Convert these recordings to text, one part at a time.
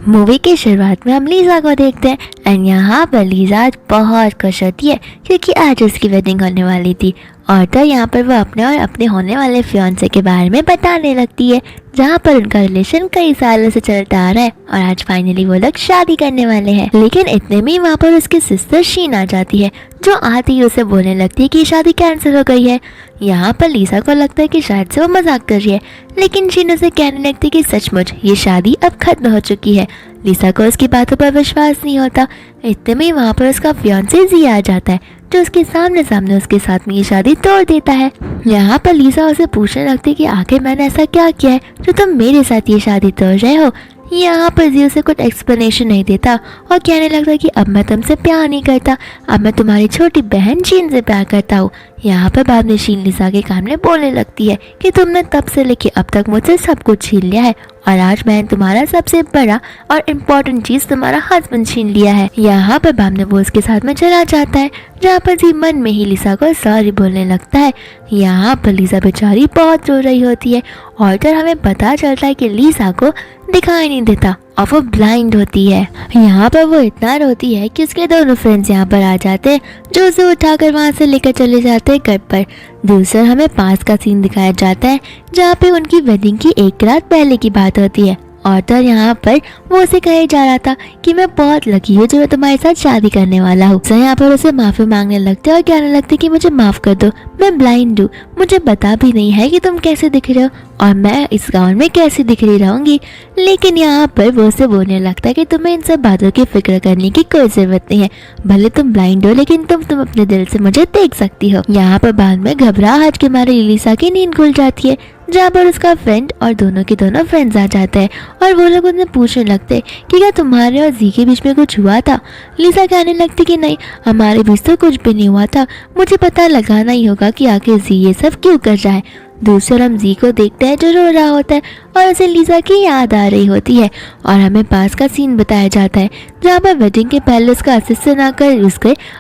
Movie की शुरुआत में हम लीजा को देखते हैं एंड यहाँ पर लीजा आज बहुत खुश होती है क्योंकि आज उसकी वेडिंग होने वाली थी। और तो यहाँ पर वो अपने और अपने होने वाले फियांसे के बारे में बताने लगती है, जहाँ पर उनका रिलेशन कई सालों से चलता आ रहा है और आज फाइनली वो लोग शादी करने वाले हैं। लेकिन इतने में वहाँ पर उसकी सिस्टर शीन आ जाती है, जो आती ही उसे बोलने लगती है कि शादी कैंसिल हो गई है। यहाँ पर लीजा को लगता है कि शायद से वो मजाक कर रही है, लेकिन शीन उसे कहने लगती है कि सचमुच ये शादी अब खत्म हो चुकी है। लीजा को उसकी बातों पर विश्वास नहीं होता। इतने में वहाँ पर उसका फियांसे जी आ जाता है, जो उसके सामने सामने उसके साथ में ये शादी तोड़ देता है। यहाँ पर लीजा उसे पूछने लगती है कि आखिर मैंने ऐसा क्या किया है जो तुम मेरे साथ ये शादी तोड़ रहे हो। यहाँ पर जी उसे कुछ एक्सप्लेनेशन नहीं देता और कहने लगता कि अब मैं तुमसे प्यार नहीं करता, अब मैं तुम्हारी छोटी बहन शीन से प्यार करता हूँ। यहाँ पर बाद में शीन लीजा के कान में बोलने लगती है कि तुमने तब से लेके अब तक मुझसे सब कुछ छीन लिया है और आज मैंने तुम्हारा सबसे बड़ा और इम्पोर्टेंट चीज तुम्हारा हस्बैंड छीन लिया है। यहाँ पर बाद में वो उसके साथ में चला जाता है, जहाँ पर जी मन में ही लीजा को सॉरी बोलने लगता है। यहाँ पर लीजा बेचारी बहुत रो रही होती है और जब हमें पता चलता है कि लीजा को दिखाई नहीं देता और वो ब्लाइंड होती है। यहाँ पर वो इतना रोती है कि उसके दोनों फ्रेंड्स यहाँ पर आ जाते हैं, जो उसे उठाकर वहाँ से लेकर चले जाते हैं घर पर। दूसरा हमें पास का सीन दिखाया जाता है, जहाँ पे उनकी वेडिंग की एक रात पहले की बात होती है और तो यहाँ पर वो उसे कहे जा रहा था कि मैं बहुत लकी हूँ जो मैं तुम्हारे साथ शादी करने वाला हूँ। तो यहाँ पर उसे माफी मांगने लगते और कहने लगते कि मुझे माफ कर दो, मैं ब्लाइंड हूँ, मुझे पता भी नहीं है कि तुम कैसे दिख रहे हो और मैं इस गाउन में कैसे दिख रही रहूंगी। लेकिन यहाँ पर वो उसे बोलने लगता है कि तुम्हें इन सब बातों की फिक्र करने की कोई जरूरत नहीं है, भले तुम ब्लाइंड हो लेकिन तुम अपने दिल से मुझे देख सकती हो। यहाँ पर बाद में घबराहट के मारे लीजा की नींद खुल जाती है, जहाँ पर उसका फ्रेंड और दोनों के दोनों फ्रेंड्स आ जाते हैं और वो लोग उन्हें पूछने लगते कि क्या तुम्हारे और जी के बीच में कुछ हुआ था। लीजा कहने लगती कि नहीं, हमारे बीच तो कुछ भी नहीं हुआ था, मुझे पता लगाना ही होगा कि आखिर जी ये सब क्यों कर रहा है। दूसरा हम जी को देखते हैं जो रो रहा होता है और उसे लीजा की याद आ रही होती है और हमें पास का सीन बताया जाता है, जहाँ पर वेडिंग के पहले उसका असिस्टेंट आकर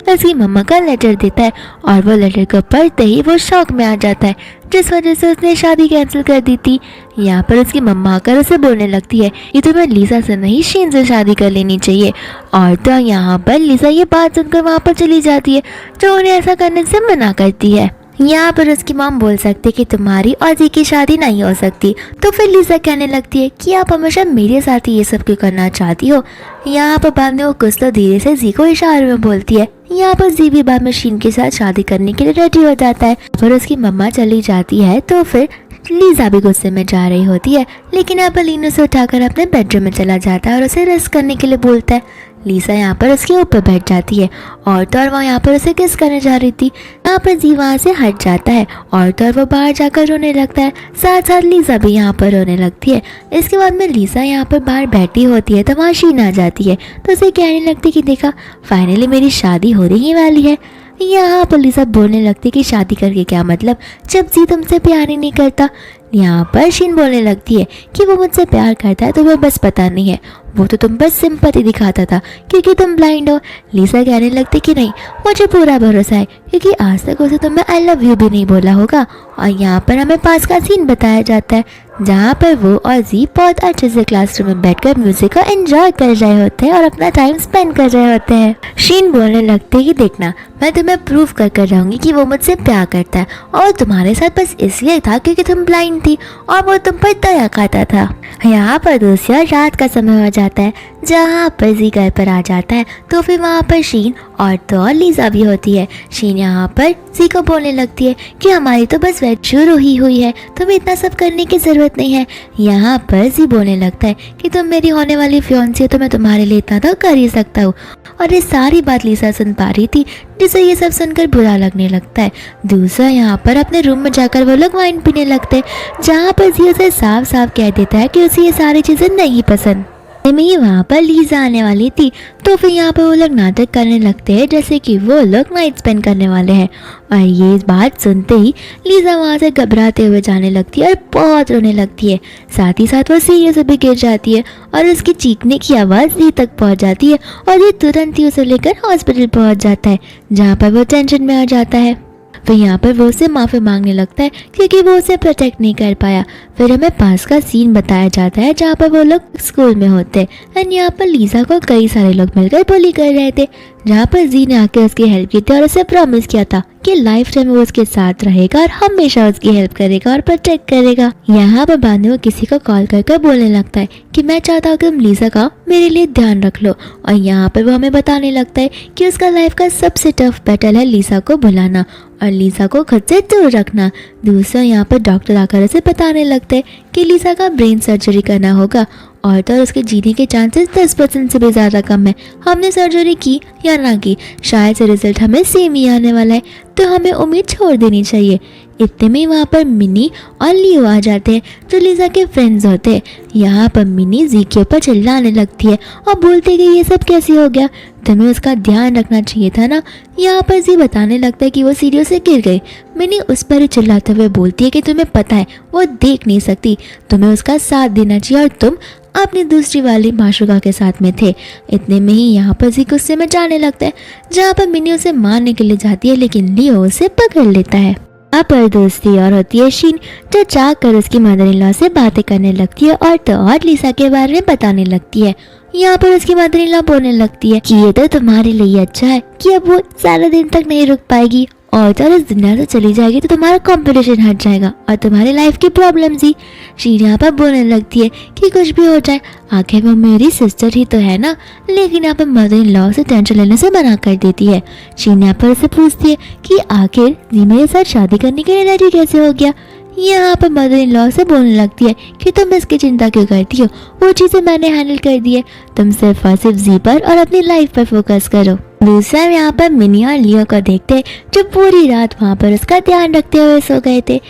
उसकी मम्मा का लेटर देता है और वो लेटर को पढ़ते ही वो शौक में आ जाता है, जिस वजह से उसने शादी कैंसिल कर दी थी। यहाँ पर उसकी मम्मा आकर उसे बोलने लगती है कि तुम्हें लीजा से नहीं शीन से शादी कर लेनी चाहिए। और तो यहाँ पर लीजा ये बात सुनकर वहाँ पर चली जाती है, जो उन्हें ऐसा करने से मना करती है। यहाँ पर उसकी मॉम बोल सकती है कि तुम्हारी और जी की शादी नहीं हो सकती, तो फिर लीजा कहने लगती है कि आप हमेशा मेरे साथ ही ये सब क्यों करना चाहती हो। यहाँ पर बाद में वो कुछ तो धीरे से जी को इशारे में बोलती है। यहाँ पर जी भी बाद में शीन के साथ शादी करने के लिए रेडी हो जाता है। फिर उसकी मम्मा चली जाती है तो फिर लीजा भी गुस्से में जा रही होती है, लेकिन यहाँ पर लीन उसे उठाकर अपने बेडरूम में चला जाता है और उसे रेस्ट करने के लिए बोलता है। लीजा यहाँ पर उसके ऊपर बैठ जाती है और तो वो यहाँ पर उसे किस करने जा रही थी। यहाँ पर जी वहाँ से हट जाता है और तो वो बाहर जाकर रोने लगता है, साथ साथ लीजा भी यहाँ पर रोने लगती है। इसके बाद में लीजा यहाँ पर बाहर बैठी होती है तो वहाँ शीन आ जाती है, तो उसे कहने लगती कि देखा फाइनली मेरी शादी हो रही वाली है। यहाँ पर लीजा बोलने लगती कि शादी करके क्या मतलब, जब जी तुमसे प्यार ही नहीं करता। यहाँ पर शीन बोलने लगती है कि वो मुझसे प्यार करता है तो वो बस पता नहीं है, वो तो तुम पर सिंपैथी दिखाता था क्योंकि तुम ब्लाइंड हो। लीजा कहने लगती कि नहीं, मुझे पूरा भरोसा है क्योंकि आज तक उसे तुम्हें आई लव यू भी नहीं बोला होगा। और यहाँ पर हमें पास का सीन बताया जाता है, जहाँ पर वो और जी बहुत अच्छे से क्लासरूम में बैठकर म्यूजिक को एंजॉय कर रहे होते हैं और अपना टाइम स्पेंड कर रहे होते हैं। शीन बोलने लगते हैं कि देखना मैं तुम्हें प्रूव कर रहूंगी कि वो मुझसे प्यार करता है और तुम्हारे साथ बस इसलिए था क्योंकि तुम ब्लाइंड थी और वो तुम पर दया खाता था। यहाँ पर दूसरा रात का समय हो जाता है, जहाँ पर जी घर पर आ जाता है तो फिर वहाँ पर शीन और तो लीजा भी होती है। शीन यहाँ पर जी को बोलने लगती है कि हमारी तो बस वेड शुरू ही हुई है, तुम्हें इतना सब करने की जरूरत नहीं है। यहाँ पर जी बोलने लगता है कि तुम मेरी होने वाली फियांसी हो तो मैं तुम्हारे लिए इतना तो कर ही सकता हूँ। और ये सारी बात लीजा सुन पा रही थी, जिसे ये सब सुनकर बुरा लगने लगता है। दूसरा यहाँ पर अपने रूम में जाकर वो लोग वाइन पीने लगते हैं, जहाँ पर जी उसे साफ साफ कह देता है कि उसे ये सारी चीजें नहीं पसंद। में ही वहाँ पर लीजा आने वाली थी तो फिर यहाँ पर वो लोग नाटक करने लगते हैं जैसे कि वो लोग नाइट स्पेंड करने वाले हैं। और ये बात सुनते ही लीजा वहाँ से घबराते हुए जाने लगती है और बहुत रोने लगती है। साथ ही साथ वो सीढ़ियों से भी गिर जाती है और उसकी चीखने की आवाज़ जी तक पहुँच जाती है और ये तुरंत ही उसे लेकर हॉस्पिटल पहुँच जाता है, जहाँ पर वो टेंशन में आ जाता है। फिर यहाँ पर वो उसे माफ़ी मांगने लगता है क्योंकि वो उसे प्रोटेक्ट नहीं कर पाया। फिर हमें पास का सीन बताया जाता है जहाँ पर वो लोग स्कूल में होते हैं एंड यहाँ पर लीजा को कई सारे लोग मिलकर बुली कर रहे थे, जहाँ पर जी ने आके उसकी हेल्प की थी और उसे प्रॉमिस किया था कि लाइफ टाइम वो उसके साथ रहेगा और हमेशा उसकी हेल्प करेगा और प्रोटेक्ट करेगा। यहाँ पर बाद में वो किसी को कॉल कर बोलने लगता है कि मैं चाहता हूँ कि तुम लीजा का मेरे लिए ध्यान रख लो, और यहाँ पर वो हमें बताने लगता है कि उसका लाइफ का सबसे टफ बैटल है लीजा को भुलाना और लीजा को खुद से दूर रखना। दूसरा यहाँ पर डॉक्टर आकर उसे बताने लगते हैं कि लीजा का ब्रेन सर्जरी करना होगा और तो उसके जीने के चांसेस 10% से भी ज़्यादा कम है। हमने सर्जरी की या ना की, शायद से रिजल्ट हमें सेम ही आने वाला है, तो हमें उम्मीद छोड़ देनी चाहिए। इतने में वहाँ पर मिनी और लियो आ जाते हैं जो लीजा के फ्रेंड्स होते हैं। यहाँ पर मिनी जी के ऊपर चिल्लाने लगती है और बोलती कि ये सब कैसे हो गया, तुम्हें उसका ध्यान रखना चाहिए था ना। यहाँ पर जी बताने लगता है कि वो सीढ़ियों से गिर गई। मिनी उस पर चिल्लाते हुए बोलती है कि तुम्हें पता है वो देख नहीं सकती, तुम्हें उसका साथ देना चाहिए और तुम अपनी दूसरी वाली माशुका के साथ में थे। इतने में ही यहाँ पर जी गुस्से में जाने लगता है, जहाँ पर मिनी उसे मारने के लिए जाती है लेकिन लियो उसे पकड़ लेता है। यहाँ पर दोस्ती और होती है शीन जो जाकर उसकी मदर इन लॉ से बातें करने लगती है और तो और लीसा के बारे में बताने लगती है। यहाँ पर उसकी मदर इन लॉ बोलने लगती है कि ये तो तुम्हारे लिए अच्छा है कि अब वो सारा दिन तक नहीं रुक पाएगी और तो इस दुनिया से चली जाएगी तो तुम्हारा कंपटीशन हट जाएगा और तुम्हारी लाइफ की प्रॉब्लम्स ही। शीन यहाँ पर बोलने लगती है कि कुछ भी हो जाए आखिर वो मेरी सिस्टर ही तो है ना, लेकिन यहाँ पर मदर इन लॉ से टेंशन लेने से मना कर देती है। शीन यहाँ पर उसे पूछती है कि आखिर जी मेरे साथ शादी करने के लिए रेडी कैसे हो गया। यहाँ पर मदर इन लॉ से बोलने लगती है कि तुम इसकी चिंता क्यों करती हो, वो चीज़ें मैंने हैंडल कर दी है, तुम सिर्फ और सिर्फ जी पर और अपनी लाइफ पर फोकस करो। दूसरा यहाँ पर मिनी और लियो को देखते हैं जो पूरी रात वहाँ पर उसका ध्यान रखते हुए सो गए थे।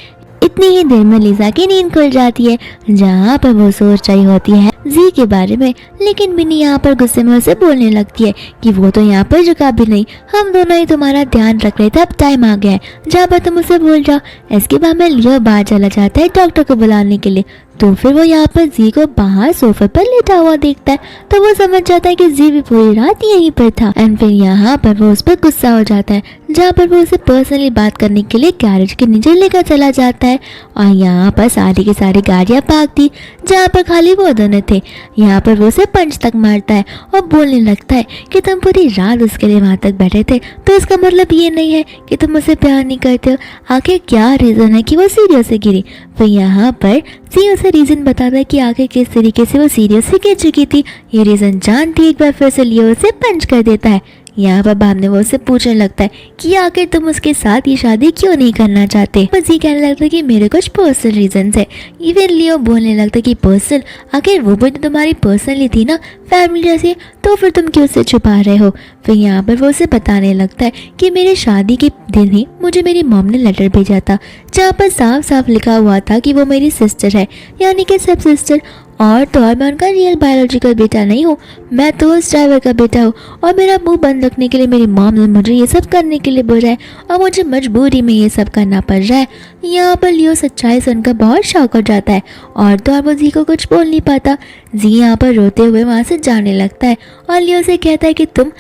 इतनी ही देर में लीजा की नींद खुल जाती है, जहाँ पर वो सोच रही होती है जी के बारे में, लेकिन मिनी यहाँ पर गुस्से में उसे बोलने लगती है कि वो तो यहाँ पर रुका भी नहीं, हम दोनों ही तुम्हारा ध्यान रख रहे थे, अब टाइम आ गया है जहाँ पर तुम उसे भूल जाओ। इसके बाद में लियो बाहर चला जाता है डॉक्टर को बुलाने के लिए, तो फिर वो यहाँ पर जी को बाहर सोफे पर लेटा हुआ देखता है, तो वो समझ जाता है कि जी भी पूरी रात यहीं पर था। एंड फिर यहाँ पर वो उस पर गुस्सा हो जाता है, जहाँ पर वो उसे पर्सनली बात करने के लिए गैरेज के नीचे लेकर चला जाता है और यहाँ पर सारी की सारी गाड़ियाँ पार्क थी जहाँ पर खाली वो दोनों थे। यहाँ पर वो उसे पंच तक मारता है और बोलने लगता है कि तुम पूरी रात उसके लिए वहाँ तक बैठे थे तो इसका मतलब ये नहीं है कि तुम उसे प्यार नहीं करते हो, आखिर क्या रीज़न है कि वो सीढ़ियों से गिरी। फिर यहाँ पर जी उसे रीज़न बताता है कि आखिर किस तरीके से वो सीढ़ियों से गिर चुकी थी। ये रीज़न जानती एक बार फिर से लियो उसे पंच कर देता है। यहाँ पर बाद में वो उससे पूछने लगता है कि आखिर तुम उसके साथ ये शादी क्यों नहीं करना चाहते। बस ये कहने लगता है कि मेरे कुछ पर्सनल रीजंस है। इवन लियो बोलने लगता है कि पर्सनल, आखिर वो भी तो तुम्हारी पर्सनली थी ना, फैमिली जैसी, तो फिर तुम क्यों उसे छुपा रहे हो। फिर यहाँ पर वो उसे बताने लगता है कि मेरे शादी के दिन ही मुझे मेरी मॉम ने लेटर भेजा था जहाँ पर साफ साफ लिखा हुआ था कि वो मेरी सिस्टर है, यानी कि सब सिस्टर, और तो और मैं उनका रियल बायोलॉजिकल बेटा नहीं हूँ, मैं तो उस ड्राइवर का बेटा हूँ और मेरा मुंह बंद रखने के लिए मेरी मॉम ने मुझे ये सब करने के लिए बोला है और मुझे मजबूरी में ये सब करना पड़ रहा है। यहाँ पर लियो सच्चाई सुनकर बहुत शॉक हो जाता है और तो और वो जी को कुछ बोल नहीं पाता। जी यहाँ पर रोते हुए वहाँ से जाने लगता है और लियो से कहता है कि तुम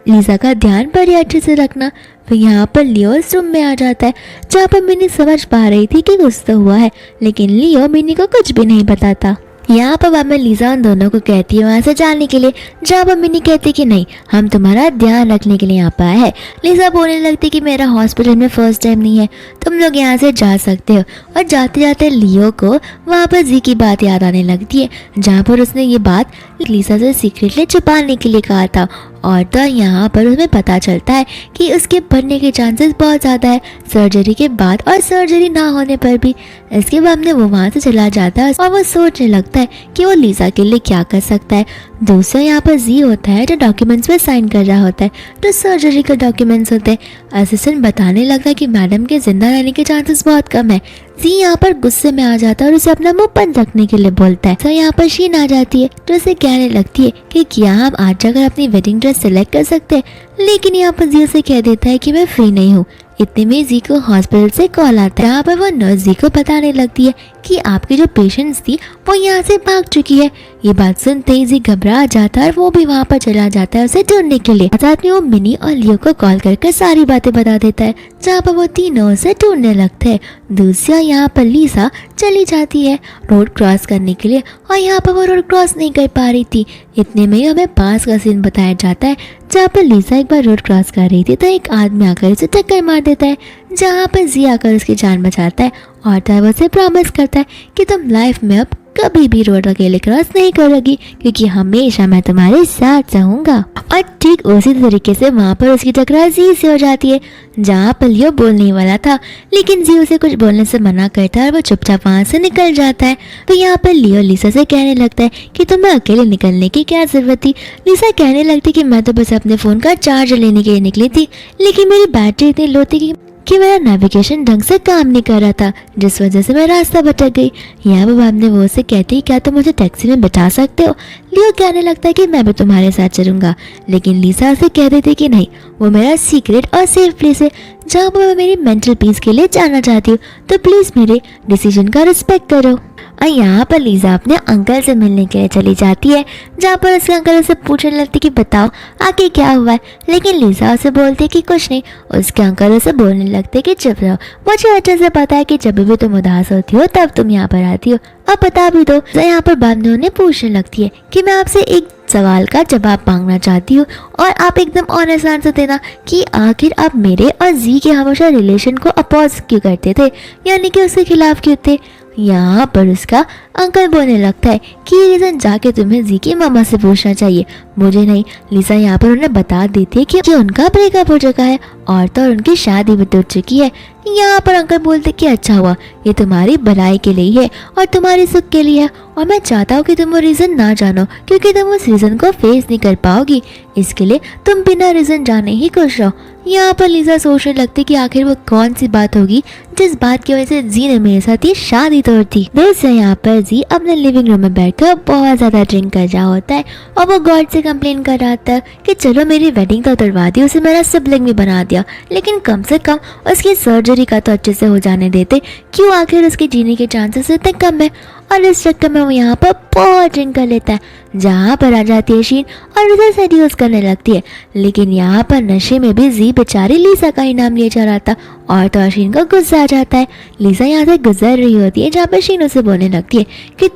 लीजा का ध्यान बड़े अच्छे से रखना। फिर यहाँ पर लियो इस रूम में आ जाता है जहाँ पर मिनी समझ पा रही थी कि कुछ तो हुआ है, लेकिन लियो मिनी को कुछ भी नहीं बताता। यहाँ पर बाद में लीजा उन दोनों को कहती है वहाँ से जाने के लिए, जहाँ पर मिनी कहती कि नहीं, हम तुम्हारा ध्यान रखने के लिए यहाँ पर आए हैं। लीजा बोलने लगती कि मेरा हॉस्पिटल में फर्स्ट टाइम नहीं है, तुम लोग यहाँ से जा सकते हो। और जाते जाते लियो को वहाँ पर जी की बात याद आने लगती है, जहाँ पर उसने ये बात लीजा से सीक्रेटली छुपाने के लिए कहा था। और तो यहाँ पर उसमें पता चलता है कि उसके बनने के चांसेस बहुत ज़्यादा है सर्जरी के बाद और सर्जरी ना होने पर भी। इसके बाद में वो वहाँ से चला जाता है और वो सोचने लगता है कि वो लीजा के लिए क्या कर सकता है। दूसरा यहाँ पर जी होता है जो डॉक्यूमेंट्स पे साइन कर रहा होता है, जो सर्जरी के डॉक्यूमेंट्स होते हैं। असिस्टेंट बताने लगा है कि मैडम के जिंदा रहने के चांसेस बहुत कम है। जी यहाँ पर गुस्से में आ जाता है और उसे अपना मुंह बंद रखने के लिए बोलता है। तो यहाँ पर शीन आ जाती है जो उसे कहने लगती है कि क्या हम आज जाकर अपनी वेडिंग ड्रेस सेलेक्ट कर सकते हैं, लेकिन यहाँ पर जी उसे कह देता है कि मैं फ्री नहीं हूँ। इतने में जी को हॉस्पिटल से कॉल आता है, जहाँ पर वो नर्स जी को बताने लगती है कि आपकी जो पेशेंट्स थी वो यहाँ से भाग चुकी है। ये बात सुनते ही जी घबरा जाता है और वो भी वहाँ पर चला जाता है उसे ढूंढने के लिए। साथ में वो मिनी और लियो को कॉल करके सारी बातें बता देता है, जहाँ पर वो तीनों उसे ढूंढने लगते हैं। दूसरा यहाँ पर लीसा चली जाती है रोड क्रॉस करने के लिए और यहाँ पर वो रोड क्रॉस नहीं कर पा रही थी। इतने में हमें पास का सीन बताया जाता है, जहाँ पर लीसा एक बार रोड क्रॉस कर रही थी तो एक आदमी आकर उसे टक्कर मार देता है, जहाँ पर जी आकर उसकी जान बचाता है और ड्राइवर से प्रॉमिस करता है कि तुम लाइफ में अब कभी भी रोड अकेले क्रॉस नहीं करोगी, क्योंकि हमेशा मैं तुम्हारे साथ रहूंगा। और ठीक उसी तरीके से वहाँ पर उसकी टकरार जी से हो जाती है, जहाँ पर लियो बोलने वाला था लेकिन जी उसे कुछ बोलने से मना करता है और वो चुपचाप वहाँ से निकल जाता है। तो यहाँ पर लियो लीसा से कहने लगता है कि तुम्हें अकेले निकलने की क्या जरूरत थी। लीसा कहने लगती कि मैं तो बस अपने फ़ोन का चार्ज लेने के लिए निकली थी, लेकिन मेरी बैटरी इतनी लो थी कि मेरा नेविगेशन ढंग से काम नहीं कर रहा था, जिस वजह से मैं रास्ता भटक गई। यहाँ पर बाद में वो उसे कहती है क्या तुम मुझे टैक्सी में बिठा सकते हो। लियो कहने लगता है कि मैं भी तुम्हारे साथ चलूंगा, लेकिन लीसा उसे कह देती कि नहीं, वो मेरा सीक्रेट और सेफ प्लेस है जहाँ पर मैं मेरी मेंटल पीस के लिए जाना चाहती हूँ, तो प्लीज़ मेरे डिसीजन का रिस्पेक्ट करो। और यहाँ पर लीजा अपने अंकल से मिलने के लिए चली जाती है, जहाँ पर उसके अंकल उसे पूछने लगती कि बताओ आगे क्या हुआ है, लेकिन लीजा उसे बोलती कि कुछ नहीं। उसके अंकल उसे बोलने लगते कि चुप रहो, मुझे अच्छे से पता है कि जब भी तुम उदास होती हो तब तुम यहाँ पर आती हो, अब बता भी दो। तो यहाँ पर बाद में उन्हें पूछने लगती है कि मैं आपसे एक सवाल का जवाब मांगना चाहती हूँ और आप एकदम ऑनेस्ट आंसर देना कि आखिर आप मेरे और जी के हमेशा रिलेशन को अपोज क्यों करते थे, यानी कि उसके खिलाफ क्यों थे। यहाँ पर उसका अंकल बोलने लगता है कि ये रीज़न जाके तुम्हें जी की मामा से पूछना चाहिए, मुझे नहीं। लीसा यहाँ पर उन्हें बता देती है कि उनका ब्रेकअप हो चुका है और तो और उनकी शादी भी टूट चुकी है। यहाँ पर अंकल बोलते कि अच्छा हुआ, ये तुम्हारी भलाई के लिए है और तुम्हारी सुख के लिए है, और मैं चाहता हूँ कि तुम वो रीज़न ना जानो, क्योंकि तुम उस रीज़न को फेस नहीं कर पाओगी, इसके लिए तुम बिना रीज़न जाने ही खुश रहो। यहाँ पर लीजा सोचने लगती कि आखिर वो कौन सी बात होगी जिस बात की वजह से जी ने मेरे साथ ये शादी तोड़ दी। दोस्तों यहाँ पर जी अपने लिविंग रूम में बैठकर बहुत ज़्यादा ड्रिंक कर रहा होता है और वो गॉड से कंप्लेन कर रहा था कि चलो मेरी वेडिंग तो तोड़वा दी, उसे मेरा सिबलिंग भी बना दिया, लेकिन कम से कम उसकी सर्जरी का तो अच्छे से हो जाने देते, क्यों आखिर उसके जीने के चांसेस इतने कम है। और इस चक्कर में वो यहाँ पर बहुत ड्रिंक कर लेता है, जहाँ पर आ जाती है शीन और उसे सेड्यूस करने लगती है, लेकिन यहाँ पर नशे में भी जी बेचारी लीसा का ही नाम लिया जा रहा था और तो शीन को गुस्सा आ जाता है। लीसा यहाँ से गुजर रही होती है, जहाँ पर शीन उसे बोलने लगती है कि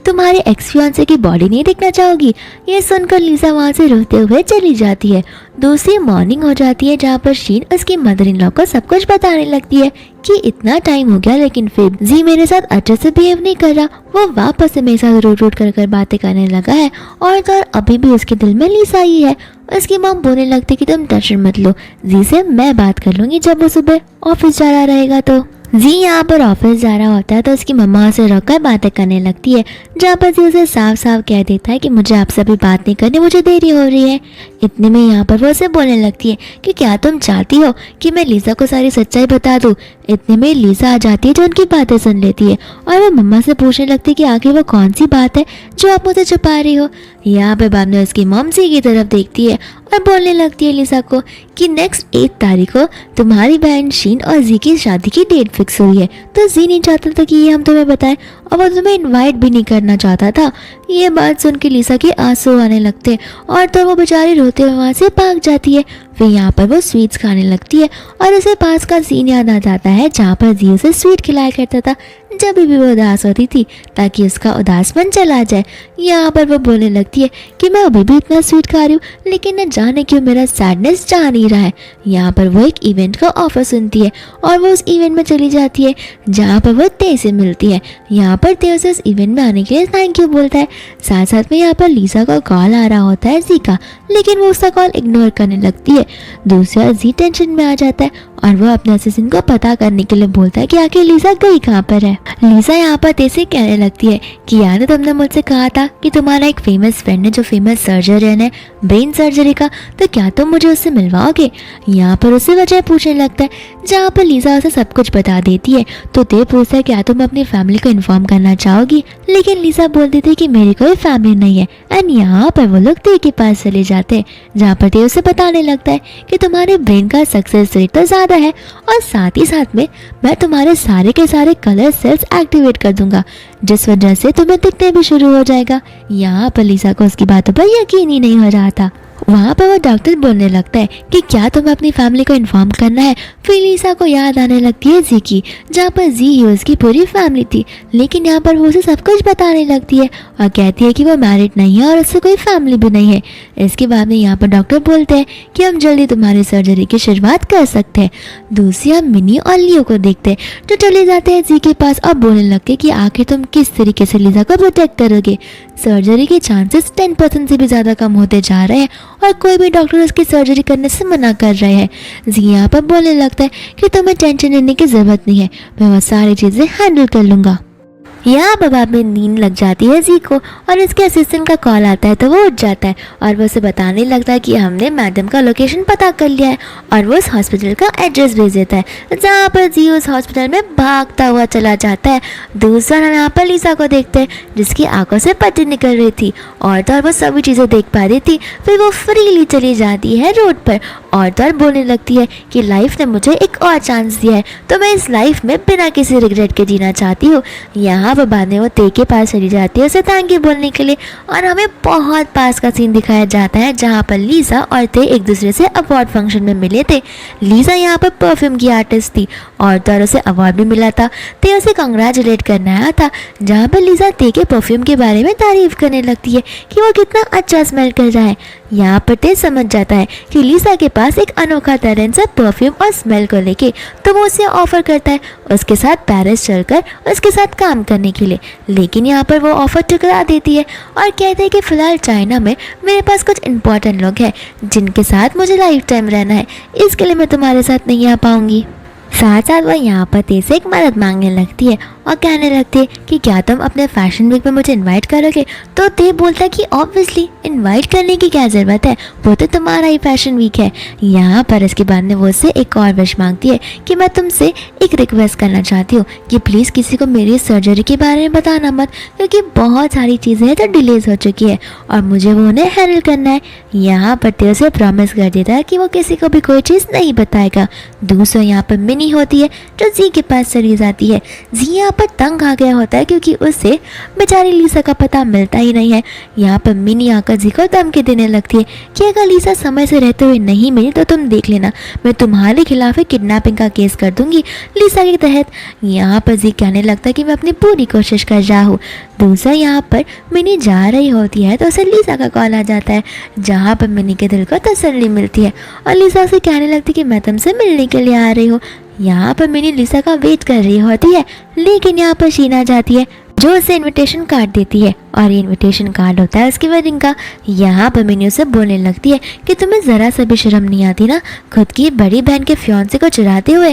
तुम्हारे एक्स फियांसे की बॉडी नहीं देखना चाहोगी। ये सुनकर लीसा वहाँ से रोते हुए चली जाती है। दूसरी मॉर्निंग हो जाती है, जहाँ पर शीन उसकी मदर इन लॉ को सब कुछ बताने लगती है कि इतना टाइम हो गया लेकिन फिर जी मेरे साथ अच्छे से बिहेव नहीं कर रहा, वो वापस से मेरे साथ रूट कर बातें करने लगा है और तो अभी भी उसके दिल में लीसा ही है। उसकी माँ बोलने लगती कि तुम टेंशन मत लो, जी से मैं बात कर लूँगी जब वो सुबह ऑफिस जा रहा रहेगा। तो जी यहाँ पर ऑफिस जा रहा होता है तो उसकी मम्मा उसे रोककर बातें करने लगती है, जहाँ पर जी उसे साफ साफ कह देता है कि मुझे आपसे अभी बात नहीं करनी, मुझे देरी हो रही है। इतने में यहाँ पर वो उसे बोलने लगती है कि क्या तुम चाहती हो कि मैं लीसा को सारी सच्चाई बता दूँ। इतने में लीसा आ जाती है जो उनकी बातें सुन लेती है और वो मम्मा से पूछने लगती है कि आखिर वो कौन सी बात है जो आप मुझे छुपा रही हो। यहाँ पे बाद में उसकी मॉम जी की तरफ देखती है और बोलने लगती है लीसा को कि नेक्स्ट 8 तारीख को तुम्हारी बहन शीन और जी की शादी की डेट फिक्स हुई है, तो जी नहीं चाहता था कि ये हम तुम्हें बताएं और वो तुम्हें इनवाइट भी नहीं करना चाहता था। ये बात सुन के लीसा के आंसू आने लगते हैं और तो वो बेचारी रोते हुए वहाँ से भाग जाती है। फिर यहाँ पर वो स्वीट्स खाने लगती है और उसे पास का सीन याद आ जाता है, जहाँ पर जी उसे स्वीट खिलाया करता था जब भी वो उदास होती थी, ताकि उसका उदासपन चला जाए। यहाँ पर वो बोलने लगती है कि मैं अभी भी इतना स्वीट खा रही हूँ, लेकिन न जाने क्यों मेरा सैडनेस जा नहीं रहा है। यहाँ पर वो एक इवेंट का ऑफर सुनती है और वो उस इवेंट में चली जाती है, जहाँ पर वो ते से मिलती है। यहाँ पर ते उसे इस इवेंट में आने के लिए थैंक यू बोलता है। साथ साथ में यहाँ पर लीसा का कॉल आ रहा होता है जी का, लेकिन वो उसका कॉल इग्नोर करने लगती है। दूसरा जी टेंशन में आ जाता है और वो अपने असिस्टेंट को पता करने के लिए बोलता है कि आखिर लीसा गई कहाँ पर है। लीसा यहाँ पर तेजी कहने लगती है कि यार तुमने मुझसे कहा था कि तुम्हारा एक फेमस फ्रेंड है जो फेमस सर्जन है ब्रेन सर्जरी का, तो क्या तुम मुझे उससे मिलवाओगे। यहाँ पर उससे वजह पूछने लगता है, जहाँ पर लीजा उसे सब कुछ बता देती है। तो ते पूछता है क्या तुम अपनी फैमिली को इन्फॉर्म करना चाहोगी, लेकिन लीजा बोल देती है कि मेरी कोई फैमिली नहीं है। एंड यहाँ पर वो लोग ते के पास चले जाते हैं, जहाँ पर ते उसे बताने लगता है कि तुम्हारे ब्रेन का सक्सेस रेट तो ज़्यादा है और साथ ही साथ में मैं तुम्हारे सारे के सारे कलर सेल्स एक्टिवेट कर दूंगा, जिस वजह से तुम्हें दिखने भी शुरू हो जाएगा। यहाँ पर लीजा को उसकी बातों पर यकीन ही नहीं हो रहा था। वहाँ पर वो डॉक्टर बोलने लगता है कि क्या तुम्हें अपनी फैमिली को इन्फॉर्म करना है। फिर लीसा को याद आने लगती है जी की, जहाँ पर जी ही उसकी पूरी फैमिली थी, लेकिन यहाँ पर वो उसे सब कुछ बताने लगती है और कहती है कि वो मैरिड नहीं है और उससे कोई फैमिली भी नहीं है। इसके बाद में यहाँ पर डॉक्टर बोलते हैं कि हम जल्दी तुम्हारी सर्जरी की शुरुआत कर सकते हैं। दूसरी हम मिनी और लियो को देखते हैं, जो चले जाते हैं जी के पास और बोलने लगते हैं कि आखिर तुम किस तरीके से लीजा को प्रोटेक्ट करोगे। सर्जरी के चांसेस 10% से भी ज़्यादा कम होते जा रहे हैं और कोई भी डॉक्टर उसकी सर्जरी करने से मना कर रहे हैं। जी यहाँ पर बोलने लगता है कि तुम्हें टेंशन लेने की ज़रूरत नहीं है, मैं वो सारी चीज़ें हैंडल कर लूँगा। यहाँ पर बाद में नींद लग जाती है जी को और उसके असिस्टेंट का कॉल आता है, तो वो उठ जाता है और वो उसे बताने लगता है कि हमने मैडम का लोकेशन पता कर लिया है और वो उस हॉस्पिटल का एड्रेस भेज देता है, जहाँ पर जी उस हॉस्पिटल में भागता हुआ चला जाता है। दूसरा हम यहाँ पर लीसा को देखते हैं, जिसकी आंखों से पट्टी निकल रही थी और तो वो सभी चीज़ें देख पा रही थी। फिर वो फ्रीली चली जाती है रोड पर और तो बोलने लगती है कि लाइफ ने मुझे एक और चांस दिया है, तो मैं इस लाइफ में बिना किसी रिग्रेट के जीना चाहती हूँ। यहाँ पर बाद में वो ते के पास चली जाती है उसे थैंक यू बोलने के लिए और हमें बहुत पास का सीन दिखाया जाता है, जहाँ पर लीसा और ते एक दूसरे से अवार्ड फंक्शन में मिले थे। लीसा यहाँ पर परफ्यूम की आर्टिस्ट थी और तो उसे अवार्ड भी मिला था। ते उसे कंग्रेचुलेट करने आया था, जहाँ पर लीसा ते के परफ्यूम के बारे में तारीफ करने लगती है कि वो कितना अच्छा स्मेल कर रहा है। यहाँ पर ते समझ जाता है कि लीसा के पास एक अनोखा टैलेंट है परफ्यूम और स्मेल को लेके, तो वो उसे ऑफर करता है उसके साथ पेरिस चलकर उसके साथ काम करने के लिए। लेकिन यहाँ पर वो ऑफर ठुकरा देती है और कहते हैं कि फ़िलहाल चाइना में मेरे पास कुछ इंपॉर्टेंट लोग हैं जिनके साथ मुझे लाइफ टाइम रहना है, इसके लिए मैं तुम्हारे साथ नहीं आ पाऊँगी। साथ साथ वह यहाँ पर ते से एक मदद मांगने लगती है और कहने लगती है कि क्या तुम अपने फैशन वीक में मुझे इनवाइट करोगे। तो ते बोलता है कि ऑब्वियसली इनवाइट करने की क्या ज़रूरत है, वो तो तुम्हारा ही फैशन वीक है। यहाँ पर इसके बाद में वो उससे एक और विश मांगती है कि मैं तुमसे एक रिक्वेस्ट करना चाहती हूँ कि प्लीज़ किसी को मेरी सर्जरी के बारे में बताना मत, क्योंकि बहुत सारी चीज़ें तो डिलेज हो चुकी है और मुझे वो उन्हें हैंडल करना है। यहाँ पर ते उसे प्रॉमिस कर देता है कि वो किसी को भी कोई चीज़ नहीं बताएगा। दूसरा यहाँ पर मिनी होती है जो जी के पास चली जाती है। जी यहाँ पर तंग आ गया होता है क्योंकि उसे बेचारी लीसा का पता मिलता ही नहीं है। यहाँ पर मिनी आकर जी को धमकी देने लगती है कि अगर लीसा समय से रहते हुए नहीं मिली तो तुम देख लेना, मैं तुम्हारे खिलाफ किडनैपिंग का केस कर दूंगी लीसा के तहत। यहाँ पर जी कहने लगता है कि मैं अपनी पूरी कोशिश कर रहा हूँ। दूसरा यहाँ पर मिनी जा रही होती है तो उसे लीसा का कॉल आ जाता है, जहाँ पर मिनी के दिल को तसल्ली मिलती है और लीसा उसे कहने लगती है कि मैं तुमसे मिलने के लिए आ रही हूँ। यहाँ पर मिनी लीसा का वेट कर रही होती है, लेकिन यहाँ पर शीना जाती है जो उसे इनविटेशन कार्ड देती है और ये इनविटेशन कार्ड होता है उसकी वेडिंग का। यहाँ पर मिनी उसे बोलने लगती है कि तुम्हें ज़रा सा भी शर्म नहीं आती ना खुद की बड़ी बहन के फियांसे को चुराते हुए।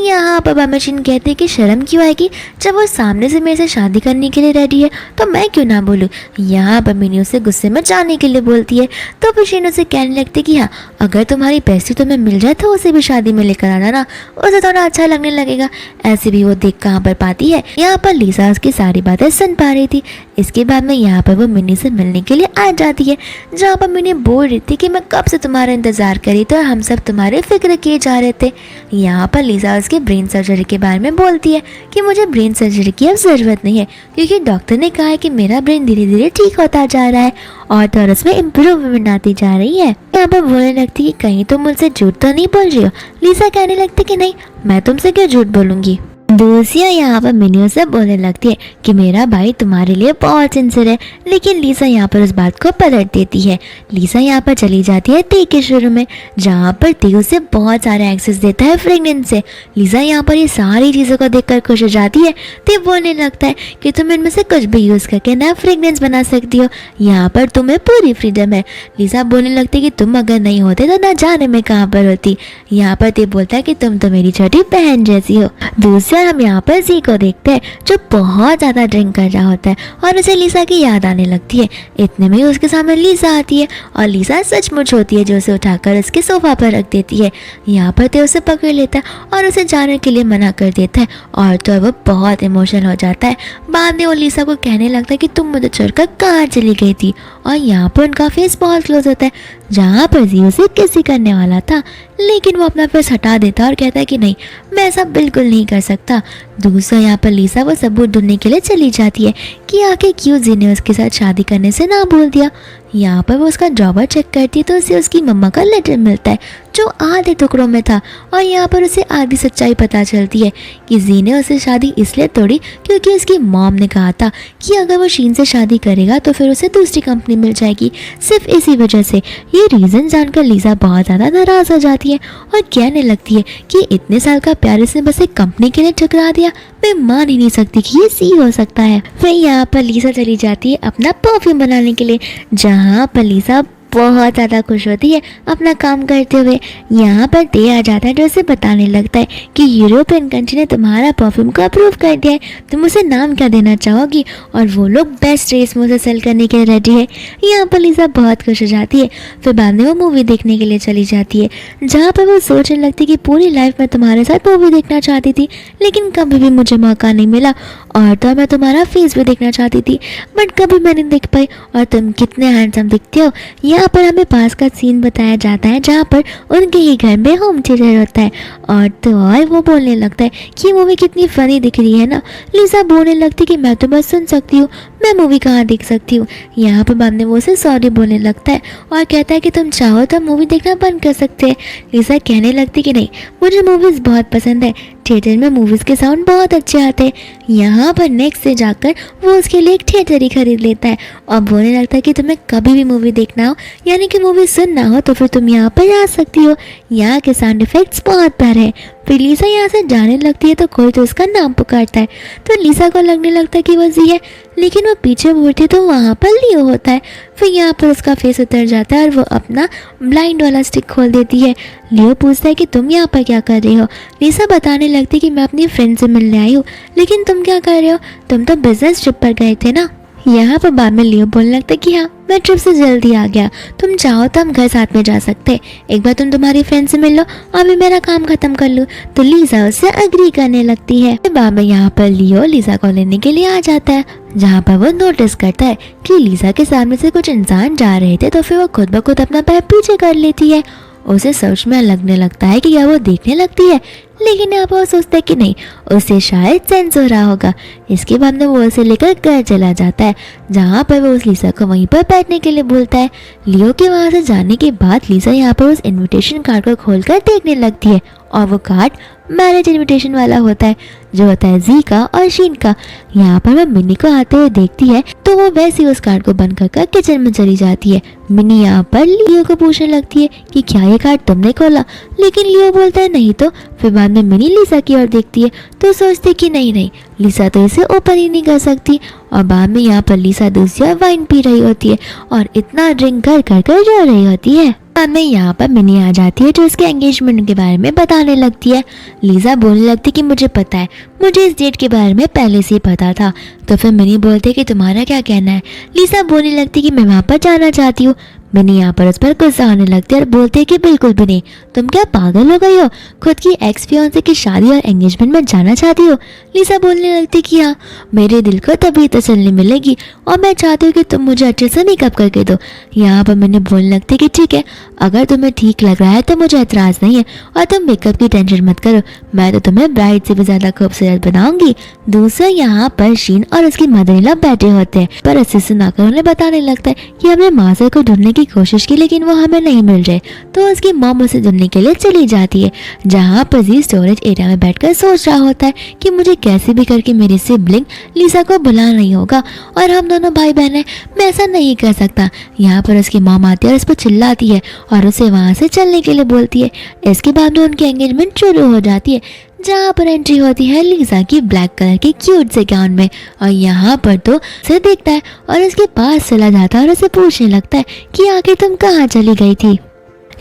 यहाँ पर मशीन कहती है कि शर्म क्यों आएगी, जब वो सामने से मेरे से शादी करने के लिए रेडी है तो मैं क्यों ना बोलूँ। यहाँ पर मिनी उसे गुस्से में जाने के लिए बोलती है, तो मशीन उसे कहने लगती है कि हाँ अगर तुम्हारी पैसे तुम्हें मिल जाए तो उसे भी शादी में लेकर आना ना, उसे थोड़ा अच्छा लगने लगेगा। ऐसे भी वो देख कहाँ पर पाती है। यहाँ पर लीसा उसकी सारी बातें सुन पा रही थी। इसके बाद में यहाँ पर वो मिनी से मिलने के लिए आ जाती है, जहाँ पर मिनी बोल रही थी कि मैं कब से तुम्हारा इंतज़ार करी तो हम सब तुम्हारे फिक्र किए जा रहे थे। यहाँ पर लीसा उसके ब्रेन सर्जरी के बारे में बोलती है कि मुझे ब्रेन सर्जरी की अब ज़रूरत नहीं है, क्योंकि डॉक्टर ने कहा है कि मेरा ब्रेन धीरे धीरे ठीक होता जा रहा है और तो उसमें इम्प्रूवमेंट आती जा रही है। यहाँ पर बोलने लगती है कि कहीं तुम मुझसे झूठ तो नहीं बोल रही हो। लीसा कहने लगती कि नहीं, मैं तुमसे क्यों झूठ बोलूँगी। दूसरा यहाँ पर मिनी से बोलने लगती है कि मेरा भाई तुम्हारे लिए बहुत सिंसियर है, लेकिन लीसा यहाँ पर उस बात को पलट देती है। लीसा यहाँ पर चली जाती है ते के शुरू में, जहाँ पर ते उसे बहुत सारे एक्सेस देता है फ्रेगनेंस से। लीसा यहाँ पर ये सारी चीज़ों को देखकर खुश हो जाती है। ते बोलने लगता है कि तुम इनमें से कुछ भी यूज़ करके नया फ्रेगनेंस बना सकती हो, यहाँ पर तुम्हें पूरी फ्रीडम है। लीसा बोलने लगती है कि तुम अगर नहीं होते तो ना जाने में कहाँ पर होती। यहाँ पर ते बोलता है कि तुम तो मेरी छोटी बहन जैसी हो। दूसरी दूसरी ओर हम यहाँ पर जी को देखते हैं जो बहुत ज़्यादा ड्रिंक कर रहा होता है और उसे लिसा की याद आने लगती है। इतने में उसके सामने लिसा आती है और लिसा सचमुच होती है जो उसे उठाकर उसके सोफा पर रख देती है। यहाँ पर ते उसे पकड़ लेता है और उसे जाने के लिए मना कर देता है और तो वो बहुत इमोशनल हो जाता है। बाद में वो लिसा को कहने लगता है कि तुम मुझे छोड़कर कहाँ चली गई थी और यहाँ पर उनका फेस बहुत क्लोज होता है जहाँ पर जी उसे किसी करने वाला था, लेकिन वो अपना फेस हटा देता है और कहता है कि नहीं, मैं ऐसा बिल्कुल नहीं कर सकता। दूसरा यहाँ पर लिसा वो सबूत ढूंढने के लिए चली जाती है कि आखिर क्यों जी ने उसके साथ शादी करने से ना बोल दिया। यहाँ पर वो उसका ड्रॉवर चेक करती है तो उसे उसकी मम्मा का लेटर मिलता है जो आधे टुकड़ों में था और यहाँ पर उसे आधी सच्चाई पता चलती है कि जी ने उसे शादी इसलिए तोड़ी क्योंकि उसकी मॉम ने कहा था कि अगर वो शीन से शादी करेगा तो फिर उसे दूसरी कंपनी मिल जाएगी। सिर्फ इसी वजह से ये रीज़न जानकर लिसा बहुत ज़्यादा नाराज़ हो जाती है और कहने लगती है कि इतने साल का प्यार इसने बस एक कंपनी के लिए ठुकरा दिया। मैं मान ही नहीं सकती कि ये सी हो सकता है। फिर यहाँ पर लिसा चली जाती है अपना परफ्यूम बनाने के लिए जहाँ पर लिसा बहुत ज़्यादा खुश होती है अपना काम करते हुए। यहाँ पर दे आ जाता है जो उसे बताने लगता है कि यूरोपियन कंट्री ने तुम्हारा परफ्यूम को अप्रूव कर दिया है, तुम उसे नाम क्या देना चाहोगी, और वो लोग बेस्ट रेस में उसे सेल करने के लिए रेडी है। यहाँ पर लिसा बहुत खुश हो जाती है। फिर बाद में वो मूवी देखने के लिए चली जाती है जहाँ पर वो सोचने लगती है कि पूरी लाइफ में तुम्हारे साथ मूवी देखना चाहती थी लेकिन कभी भी मुझे मौका नहीं मिला, और तो मैं तुम्हारा फेस भी देखना चाहती थी बट कभी मैं नहीं देख पाई, और तुम कितने हैंडसम दिखते हो। यहाँ पर हमें पास का सीन बताया जाता है जहाँ पर उनके ही घर में होम थिएटर होता है और तो और वो बोलने लगता है कि मूवी कितनी फनी दिख रही है ना। लिसा बोलने लगती कि मैं तो बस सुन सकती हूँ, मैं मूवी कहाँ देख सकती हूँ। यहाँ पर बाद में वो उसे सॉरी बोलने लगता है और कहता है कि तुम चाहो तो मूवी देखना बंद कर सकते हैं। लिसा कहने लगती कि नहीं, मुझे मूवीज़ बहुत पसंद है, थिएटर में मूवीज़ के साउंड बहुत अच्छे आते हैं। यहाँ पर नेक्स्ट से जाकर वो उसके लिए एक थिएटर ही खरीद लेता है और बोलने लगता है कि तुम्हें कभी भी मूवी देखना हो यानी कि मूवी सुनना हो तो फिर तुम यहाँ पर आ सकती हो, यहाँ के साउंड इफेक्ट्स बहुत प्यारे हैं। फिर लिसा यहाँ से जाने लगती है तो कोई तो उसका नाम पुकारता है तो लिसा को लगने लगता है कि वो जी है, लेकिन वो पीछे मुड़ती तो वहाँ पर लियो होता है। फिर यहाँ पर उसका फेस उतर जाता है और वो अपना ब्लाइंड वाला स्टिक खोल देती है। लियो पूछता है कि तुम यहाँ पर क्या कर रही हो। लिसा बताने लगती है कि मैं अपनी फ्रेंड से मिलने आई हूँ, लेकिन तुम क्या कर रहे हो, तुम तो बिजनेस ट्रिप पर गए थे ना। यहाँ पर बाद में लियो बोलने लगता है कि हाँ, मैं ट्रिप से जल्दी आ गया, तुम चाहो तो हम घर साथ में जा सकते, एक बार तुम तुम्हारी फ्रेंड से मिल लो और मैं मेरा काम खत्म कर लूँ। तो लिसा उससे अग्री करने लगती है। बाद में यहाँ पर लियो लिसा को लेने के लिए आ जाता है जहाँ पर वो नोटिस करता है कि लिसा के सामने से कुछ इंसान जा रहे थे तो फिर वो खुद ब खुद अपना पैर पीछे कर लेती है। उसे सच में लगने लगता है कि क्या वो देखने लगती है, लेकिन यहाँ पर वो सोचता है कि नहीं, उसे शायद सेंस हो रहा होगा। इसके बाद में वो उसे लेकर घर चला जाता है जहाँ पर वो उस लिसा को वहीं पर बैठने के लिए बोलता है। लियो के वहाँ से जाने के बाद लिसा यहाँ पर उस इनविटेशन कार्ड को खोलकर देखने लगती है और वो कार्ड मैरिज इनविटेशन वाला होता है जो होता है जी का और शीन का। यहाँ पर वह मिनी को आते हुए देखती है तो वो वैसे ही उस कार्ड को बंद कर किचन में चली जाती है। मिनी यहाँ पर लियो को पूछने लगती है कि क्या ये कार्ड तुमने खोला, लेकिन लियो बोलता है नहीं तो। फिर बाद में मिनी लिसा की ओर देखती है तो सोचती कि नहीं, लिसा तो इसे ओपन ही नहीं कर सकती। और बाद में यहाँ पर लिसा दूसरी वाइन पी रही होती है और इतना ड्रिंक कर रो रही होती है। बाद में यहाँ पर मिनी आ जाती है जो उसके एंगेजमेंट के बारे में बताने लगती है। लिसा बोलने लगती कि मुझे पता है, मुझे इस डेट के बारे में पहले से ही पता था। तो फिर मिनी बोलते कि तुम्हारा क्या कहना है। लिसा बोलने लगती कि मैं वहाँ पर जाना चाहती हूँ। मिनी यहाँ पर उस पर गुस्सा आने लगती है और बोलते है कि बिल्कुल भी नहीं, तुम क्या पागल हो गई हो, खुद की एक्स फियांसे की शादी और एंगेजमेंट में जाना चाहती हो। लिसा बोलने लगती कि हाँ, मेरे दिल को तभी तसल्ली मिलेगी और मैं चाहती हूँ कि तुम मुझे अच्छे से मेकअप करके दो। यहाँ पर मैंने बोलने लगती कि ठीक है, अगर तुम्हें ठीक लग रहा है तो मुझे एतराज़ नहीं है और तुम मेकअप की टेंशन मत करो, मैं तो तुम्हें ब्राइड से भी ज़्यादा खूबसूरत बनाऊंगी। दूसरा यहाँ पर शीन और उसकी मदर इन लॉ बैठे होते हैं पर असिस्टेंट आकर उन्हें बताने लगता है कि हमने माजर को ढूंढने की कोशिश की लेकिन वो हमें नहीं मिल रहे। तो उसकी मॉम उसे ढूंढने के लिए चली जाती है जहाँ पर जी स्टोरेज एरिया में बैठकर सोच रहा होता है कि मुझे कैसे भी करके मेरी सिबलिंग लिसा को बुलाना नहीं होगा और हम दोनों भाई बहन हैं, मैं ऐसा नहीं कर सकता। यहाँ पर उसकी मॉम आती है और उस पर चिल्लाती है और उसे वहाँ से चलने के लिए बोलती है। इसके बाद उनकी एंगेजमेंट शुरू हो जाती है जहाँ पर एंट्री होती है लिसा की ब्लैक कलर के क्यूट से गाउन में और यहाँ पर तो उसे देखता है और उसके पास चला जाता है और उसे पूछने लगता है कि आखिर तुम कहाँ चली गई थी।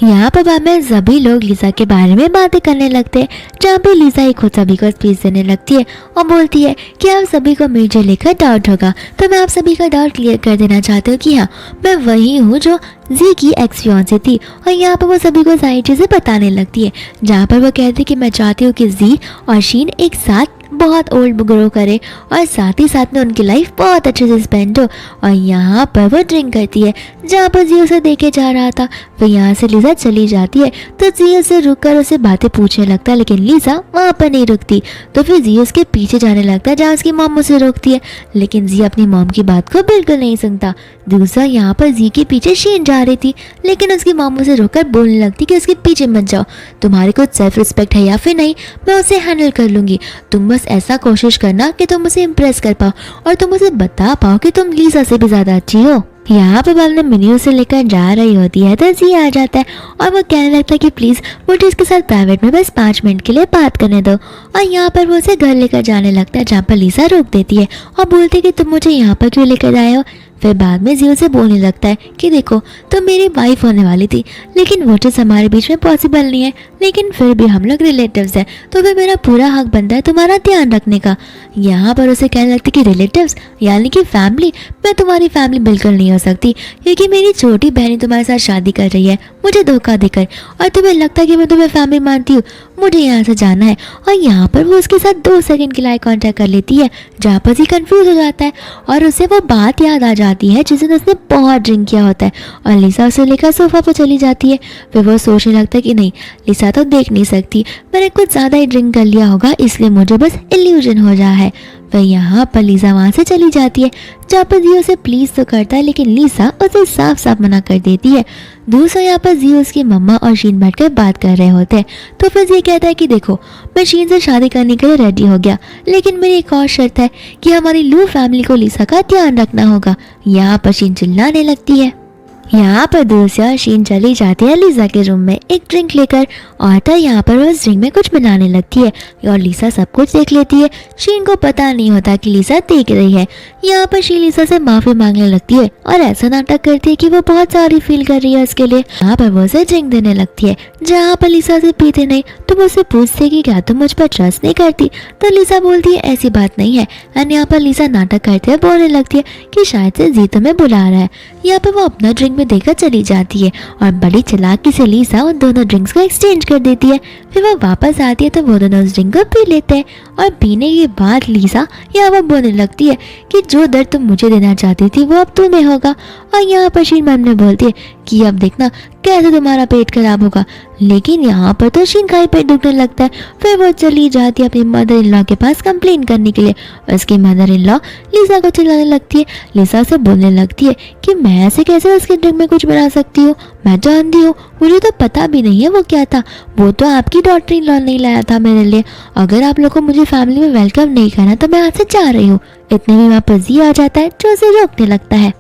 यहाँ पर बाद में सभी लोग लिसा के बारे में बातें करने लगते हैं, जहाँ पे लिसा एक खुद सभी को स्पीच देने लगती है और बोलती है कि आप सभी को मुझे लेकर डाउट होगा, तो मैं आप सभी का डाउट क्लियर कर देना चाहती हूँ कि हाँ, मैं वही हूँ जो जी की एक्स फियांसे थी। और यहाँ पर वो सभी को सारी चीज़ें बताने लगती है, जहाँ पर वो कहती है कि मैं चाहती हूँ कि जी और शीन एक साथ बहुत ओल्ड ग्रो करे और साथ ही साथ में उनकी लाइफ बहुत अच्छे से स्पेंड हो। और यहाँ पर वो ड्रिंक करती है, जहाँ पर जी उसे देखे जा रहा था। फिर यहाँ से लिसा चली जाती है, तो जी उसे रुककर उसे बातें पूछने लगता है, लेकिन लिसा वहाँ पर नहीं रुकती। तो फिर जी उसके पीछे जाने लगता है, जहाँ उसकी मॉम उसे रोकती है, लेकिन जी अपनी मॉम की बात को बिल्कुल नहीं सुनता। दूसरा यहाँ पर जी के पीछे शीन जा रही थी, लेकिन उसकी मॉम उसे रोककर बोलने लगती कि उसके पीछे मत जाओ, तुम्हारी कुछ सेल्फ रिस्पेक्ट है या फिर नहीं, मैं उसे हैंडल कर लूँगी। तुम बस ऐसा कोशिश करना कि तुम उसे इम्प्रेस कर पाओ और तुम उसे बता पाओ कि तुम लिसा से भी ज़्यादा अच्छी हो। यहाँ पर बाद में मिनी उसे लेकर जा रही होती है, तो जी आ जाता है और वो कहने लगता है कि प्लीज़ मुझे इसके साथ प्राइवेट में बस 5 मिनट के लिए बात करने दो। और यहाँ पर वो उसे घर लेकर जाने लगता है, जहाँ पर लिसा रोक देती है और बोलती है कि तुम मुझे यहाँ पर क्यों लेकर आए हो। फिर बाद में जी उसे बोलने लगता है कि देखो तुम मेरी वाइफ होने वाली थी, लेकिन वो चीज़ हमारे बीच में पॉसिबल नहीं है, लेकिन फिर भी हम लोग रिलेटिव्स हैं, तो फिर मेरा पूरा हक बनता है तुम्हारा ध्यान रखने का। यहाँ पर उसे कहने लगती कि रिलेटिव्स यानी कि फैमिली, मैं तुम्हारी फैमिली बिल्कुल नहीं हो सकती, क्योंकि मेरी छोटी बहन तुम्हारे साथ शादी कर रही है मुझे धोखा देकर, और तुम्हें लगता है कि मैं तुम्हें फैमिली मानती हूँ, मुझे यहाँ से जाना है। और यहाँ पर वो उसके साथ 2 सेकंड के लिए कॉन्टैक्ट कर लेती है, जहाँ पर जी कंफ्यूज हो जाता है और उसे वो बात याद आ जाती है जिस दिन उसने बहुत ड्रिंक किया होता है। और लिसा उसे लेकर सोफा पर चली जाती है। फिर वो सोचने लगता है कि नहीं, लिसा तो देख नहीं सकती, मैंने कुछ ज़्यादा ही ड्रिंक कर लिया होगा, इसलिए मुझे बस इल्यूजन हो रहा है। वह यहाँ पर लिसा वहाँ से चली जाती है, जहाँ पर जी उसे प्लीज़ तो करता है, लेकिन लिसा उसे साफ साफ मना कर देती है। दूसरा यहाँ पर जी उसकी मम्मा और शीन बैठकर बात कर रहे होते हैं, तो फिर जी कहता है कि देखो मैं शीन से शादी करने के लिए रेडी हो गया, लेकिन मेरी एक और शर्त है कि हमारी लू फैमिली को लिसा का ध्यान रखना होगा। यहाँ पर शीन चिल्लाने लगती है। यहाँ पर दूसरा शीन चली जाती है लिसा के रूम में एक ड्रिंक लेकर, और तो यहाँ पर उस ड्रिंक में कुछ बनाने लगती है और लिसा सब कुछ देख लेती है। शीन को पता नहीं होता कि लिसा देख रही है। यहाँ पर शीन लिसा से माफी मांगने लगती है और ऐसा नाटक करती है कि वो बहुत सॉरी फील कर रही है उसके लिए। यहाँ पर वो उसे ड्रिंक देने लगती है, जहाँ पर लिसा से पीते नहीं, तो वो उसे पूछती है कि क्या तुम मुझ पर ट्रस्ट नहीं करती, तो लिसा बोलती है ऐसी बात नहीं है। एंड यहाँ पर लिसा नाटक करते हुए बोलने लगती है कि शायद से जी तुम्हें बुला रहा है। यहाँ पर वो अपना ड्रिंक में देकर चली जाती है और बड़ी चालाकी से लिसा उन दोनों ड्रिंक्स को एक्सचेंज कर देती है। फिर वो वापस आती है तो वो दोनों उस ड्रिंक को पी लेते हैं और पीने के बाद लिसा यहाँ पर बोलने लगती है कि जो दर्द तुम मुझे देना चाहती थी वो अब तुम्हें होगा। और यहाँ पर शीन मैम ने बोलती है कि अब देखना कैसे तुम्हारा पेट खराब होगा, लेकिन यहाँ पर तो शीन का ही पेट दुखने लगता है। फिर वो चली जाती है अपनी मदर इन लॉ के पास कंप्लेन करने के लिए। उसकी मदर इन लॉ लिसा को चिल्लाने लगती है, लिसा से बोलने लगती है कि मैं ऐसे कैसे उसके ड्रिंक में कुछ बना सकती हूँ, मैं जानती हूँ, मुझे तो पता भी नहीं है वो क्या था, वो तो आपकी डॉटर इन लॉ नहीं लाया था मेरे लिए। अगर आप लोग को मुझे फैमिली में वेलकम नहीं करना तो मैं आज से जा रही हूँ। इतने में वहाँ पर जी आ जाता है जो उसे रोकने लगता है।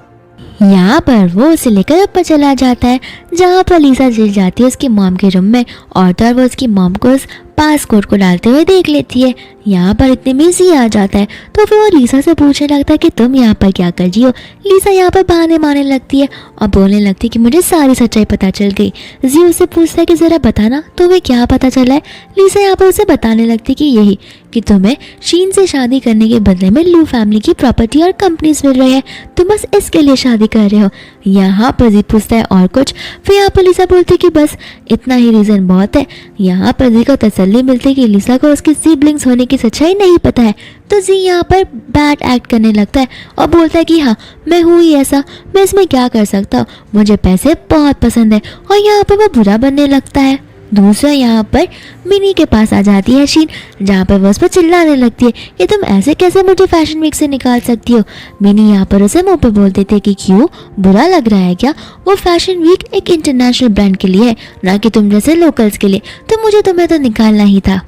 यहाँ पर वो उसे लेकर ऊपर चला जाता है, जहाँ पर लिसा चली जाती है उसकी मॉम के रूम में, और तो वो उसकी मॉम को उस पासकोड को डालते हुए देख लेती है। यहाँ पर इतने में जी आ जाता है, तो फिर वो लिसा से पूछने लगता है कि तुम यहाँ पर क्या कर रही हो। लिसा यहाँ पर बहाने मारने लगती है और बोलने लगती है कि मुझे सारी सच्चाई पता चल गई। जी उससे पूछता है कि ज़रा बताना तुम्हें क्या पता चला है। लिसा यहाँ पर उसे बताने लगती है कि यही कि तुम्हें शीन से शादी करने के बदले में लू फैमिली की प्रॉपर्टी और कंपनीज मिल रही है, तुम बस इसके लिए शादी कर रहे हो। यहाँ पर जी पूछता है और कुछ, फिर यहाँ पर लिसा बोलती है कि बस इतना ही रीज़न बहुत है। यहाँ पर जी को तसल्ली मिलती है कि लिसा को उसकी सिबलिंग्स होने की सच्चाई नहीं पता है, तो जी यहाँ पर बैड एक्ट करने लगता है और बोलता है कि हाँ मैं हूँ ही ऐसा, मैं इसमें क्या कर सकता हूँ, मुझे पैसे बहुत पसंद है। और यहाँ पर वो बुरा बनने लगता है। दूसरा यहाँ पर मिनी के पास आ जाती है शीन, जहाँ पर वो उस पर चिल्लाने लगती है कि तुम ऐसे कैसे मुझे फैशन वीक से निकाल सकती हो। मिनी यहाँ पर उसे मुंह पे बोल देते कि क्यों बुरा लग रहा है क्या, वो फैशन वीक एक इंटरनेशनल ब्रांड के लिए है, ना कि तुम जैसे लोकल्स के लिए, तो मुझे तुम्हें तो निकालना ही था।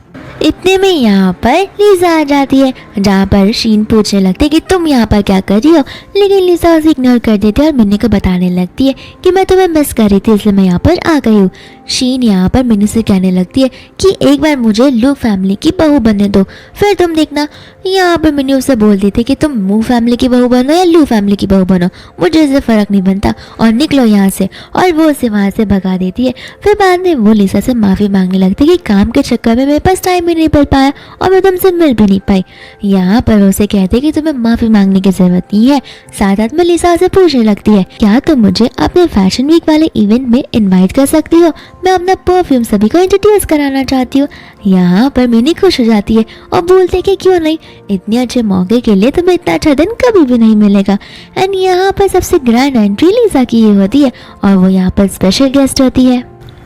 इतने में यहाँ पर लीजा आ जाती है, जहाँ पर शीन पूछने लगती है कि तुम यहाँ पर क्या कर रही हो, लेकिन लीजा उसे इग्नोर कर देती है और मिनी को बताने लगती है कि मैं तुम्हें मिस कर रही थी इसलिए मैं यहाँ पर आ गई हूँ। शीन यहाँ पर मिनी से कहने लगती है कि एक बार मुझे लू फैमिली की बहू बनने दो, फिर तुम देखना। यहाँ पर मिनी उसे बोल देती है कि तुम मू फैमिली की बहू बनो या लू फैमिली की बहू बनो, मुझे इससे फ़र्क नहीं बनता और निकलो यहाँ से, और वो उसे वहाँ से भगा देती है। फिर बाद में वो लीजा से माफ़ी मांगने लगती है कि काम के चक्कर में मेरे पास टाइम ही नहीं पड़ पाया और मैं तुमसे मिल भी नहीं पाई। यहाँ पर वो उसे कहते हैं कि तुम्हें माफ़ी मांगने की ज़रूरत नहीं है। साथ साथ में लीजा से पूछने लगती है क्या तुम मुझे अपने फैशन वीक वाले इवेंट में इन्वाइट कर सकती हो, मैं अपना परफ्यूम सभी को इंट्रोड्यूस कराना चाहती हूँ। यहाँ पर मिनी खुश हो जाती है और बोलते कि क्यों नहीं, इतने अच्छे मौके के लिए तुम्हें इतना अच्छा दिन कभी भी नहीं मिलेगा। एंड यहाँ पर सबसे ग्रैंड एंट्री लीजा की ये होती है और वो यहाँ पर स्पेशल गेस्ट होती है।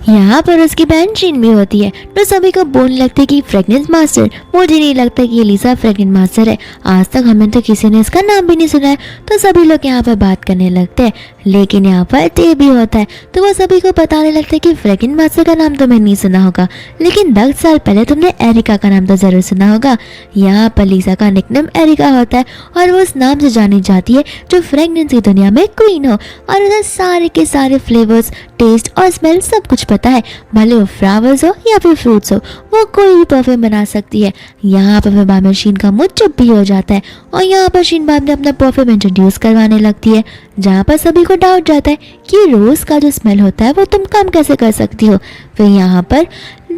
यहाँ पर उसकी बहन शीन भी होती है, तो सभी को बोलने लगते कि फ्रेगनेंस मास्टर, मुझे नहीं लगता कि ये लीजा फ्रेगनेंस मास्टर है, आज तक हमें तो किसी ने इसका नाम भी नहीं सुना है। तो सभी लोग यहाँ पर बात करने लगते हैं, लेकिन यहाँ पर डे भी होता है, तो वो सभी को बताने लगते हैं कि फ्रेगनेंस मास्टर का नाम तुमने नहीं सुना होगा, लेकिन 10 साल पहले तुमने एरिका का नाम तो जरूर सुना होगा। यहाँ पर लीजा का निकनेम एरिका होता है और वो उस नाम से जानी जाती है जो फ्रेगनेंस की दुनिया में क्वीन हो, और उन्हें सारे के सारे फ्लेवर्स, टेस्ट और स्मेल सब कुछ पता है, भले वो फ्लावर्स हो या फिर फ्रूट्स हो, वो कोई भी परफ्यूम बना सकती है। यहाँ पर बाद में शीन का मुंह चुप भी हो जाता है और यहाँ पर शीन बाद में अपना परफ्यूम इंट्रोड्यूस करवाने लगती है, जहाँ पर सभी को डाउट जाता है कि रोज़ का जो स्मेल होता है वो तुम कम कैसे कर सकती हो। फिर यहाँ पर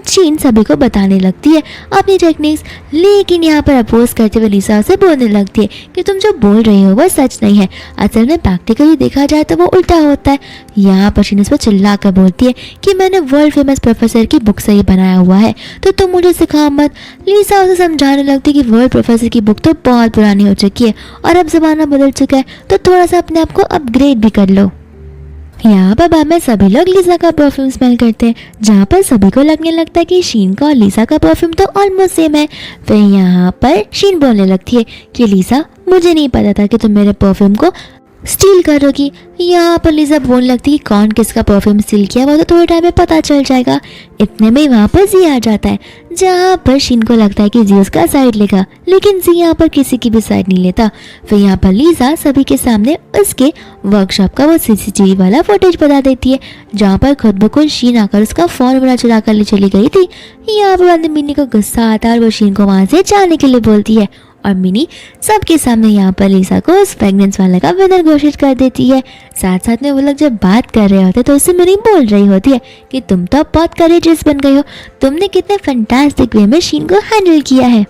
शीन सभी को बताने लगती है अपनी टेक्निक्स, लेकिन यहाँ पर अपोज करते हुए लीजा से बोलने लगती है कि तुम जो बोल रही हो वो सच नहीं है, असल में प्रैक्टिकली देखा जाए तो वो उल्टा होता है। यहाँ पर शीन इस पर चिल्ला कर बोलती है कि मैंने वर्ल्ड फेमस प्रोफेसर की बुक से ही बनाया हुआ है, तो तुम मुझे सिखाओ मत। लीजा उसे समझाने लगती है कि वर्ल्ड प्रोफेसर की बुक तो बहुत पुरानी हो चुकी है और अब ज़माना बदल चुका है, तो थोड़ा सा अपने आप को अपग्रेड भी कर लो। यहाँ पर बाद में सभी लोग लीजा का परफ्यूम स्मेल करते हैं, जहाँ पर सभी को लगने लगता है कि शीन का और लीजा का परफ्यूम तो ऑलमोस्ट सेम है। फिर यहाँ पर शीन बोलने लगती है कि लीजा, मुझे नहीं पता था कि तुम मेरे परफ्यूम को स्टील करोगी। यहाँ पर लीजा बोलने लगती है कि कौन किसका परफ्यूम स्टील किया वो तो थोड़े टाइम में पता चल जाएगा। इतने में वहाँ पर जी आ जाता है, जहाँ पर शीन को लगता है कि जी उसका साइड लेगा, लेकिन जी यहाँ पर किसी की भी साइड नहीं लेता। फिर यहाँ पर लीजा सभी के सामने उसके वर्कशॉप का वो सीसीटीवी वाला फुटेज बता देती है, जहाँ पर खुद ब खुद शीन आकर उसका फॉर्मूला चुरा कर ले चली गई थी। यहाँ पर बाद में मिनी को गुस्सा आता है और वो शीन को वहाँ से जाने के लिए बोलती है और मिनी सबके सामने यहाँ पर लीजा को उस प्रेगनेंस वाले का विनर घोषित कर देती है। साथ साथ में वो लोग जब बात कर रहे होते तो उससे मिनी बोल रही होती है कि तुम तो बहुत करेजियस बन गई हो, तुमने कितने फैंटास्टिक वे में शीन को हैंडल किया है।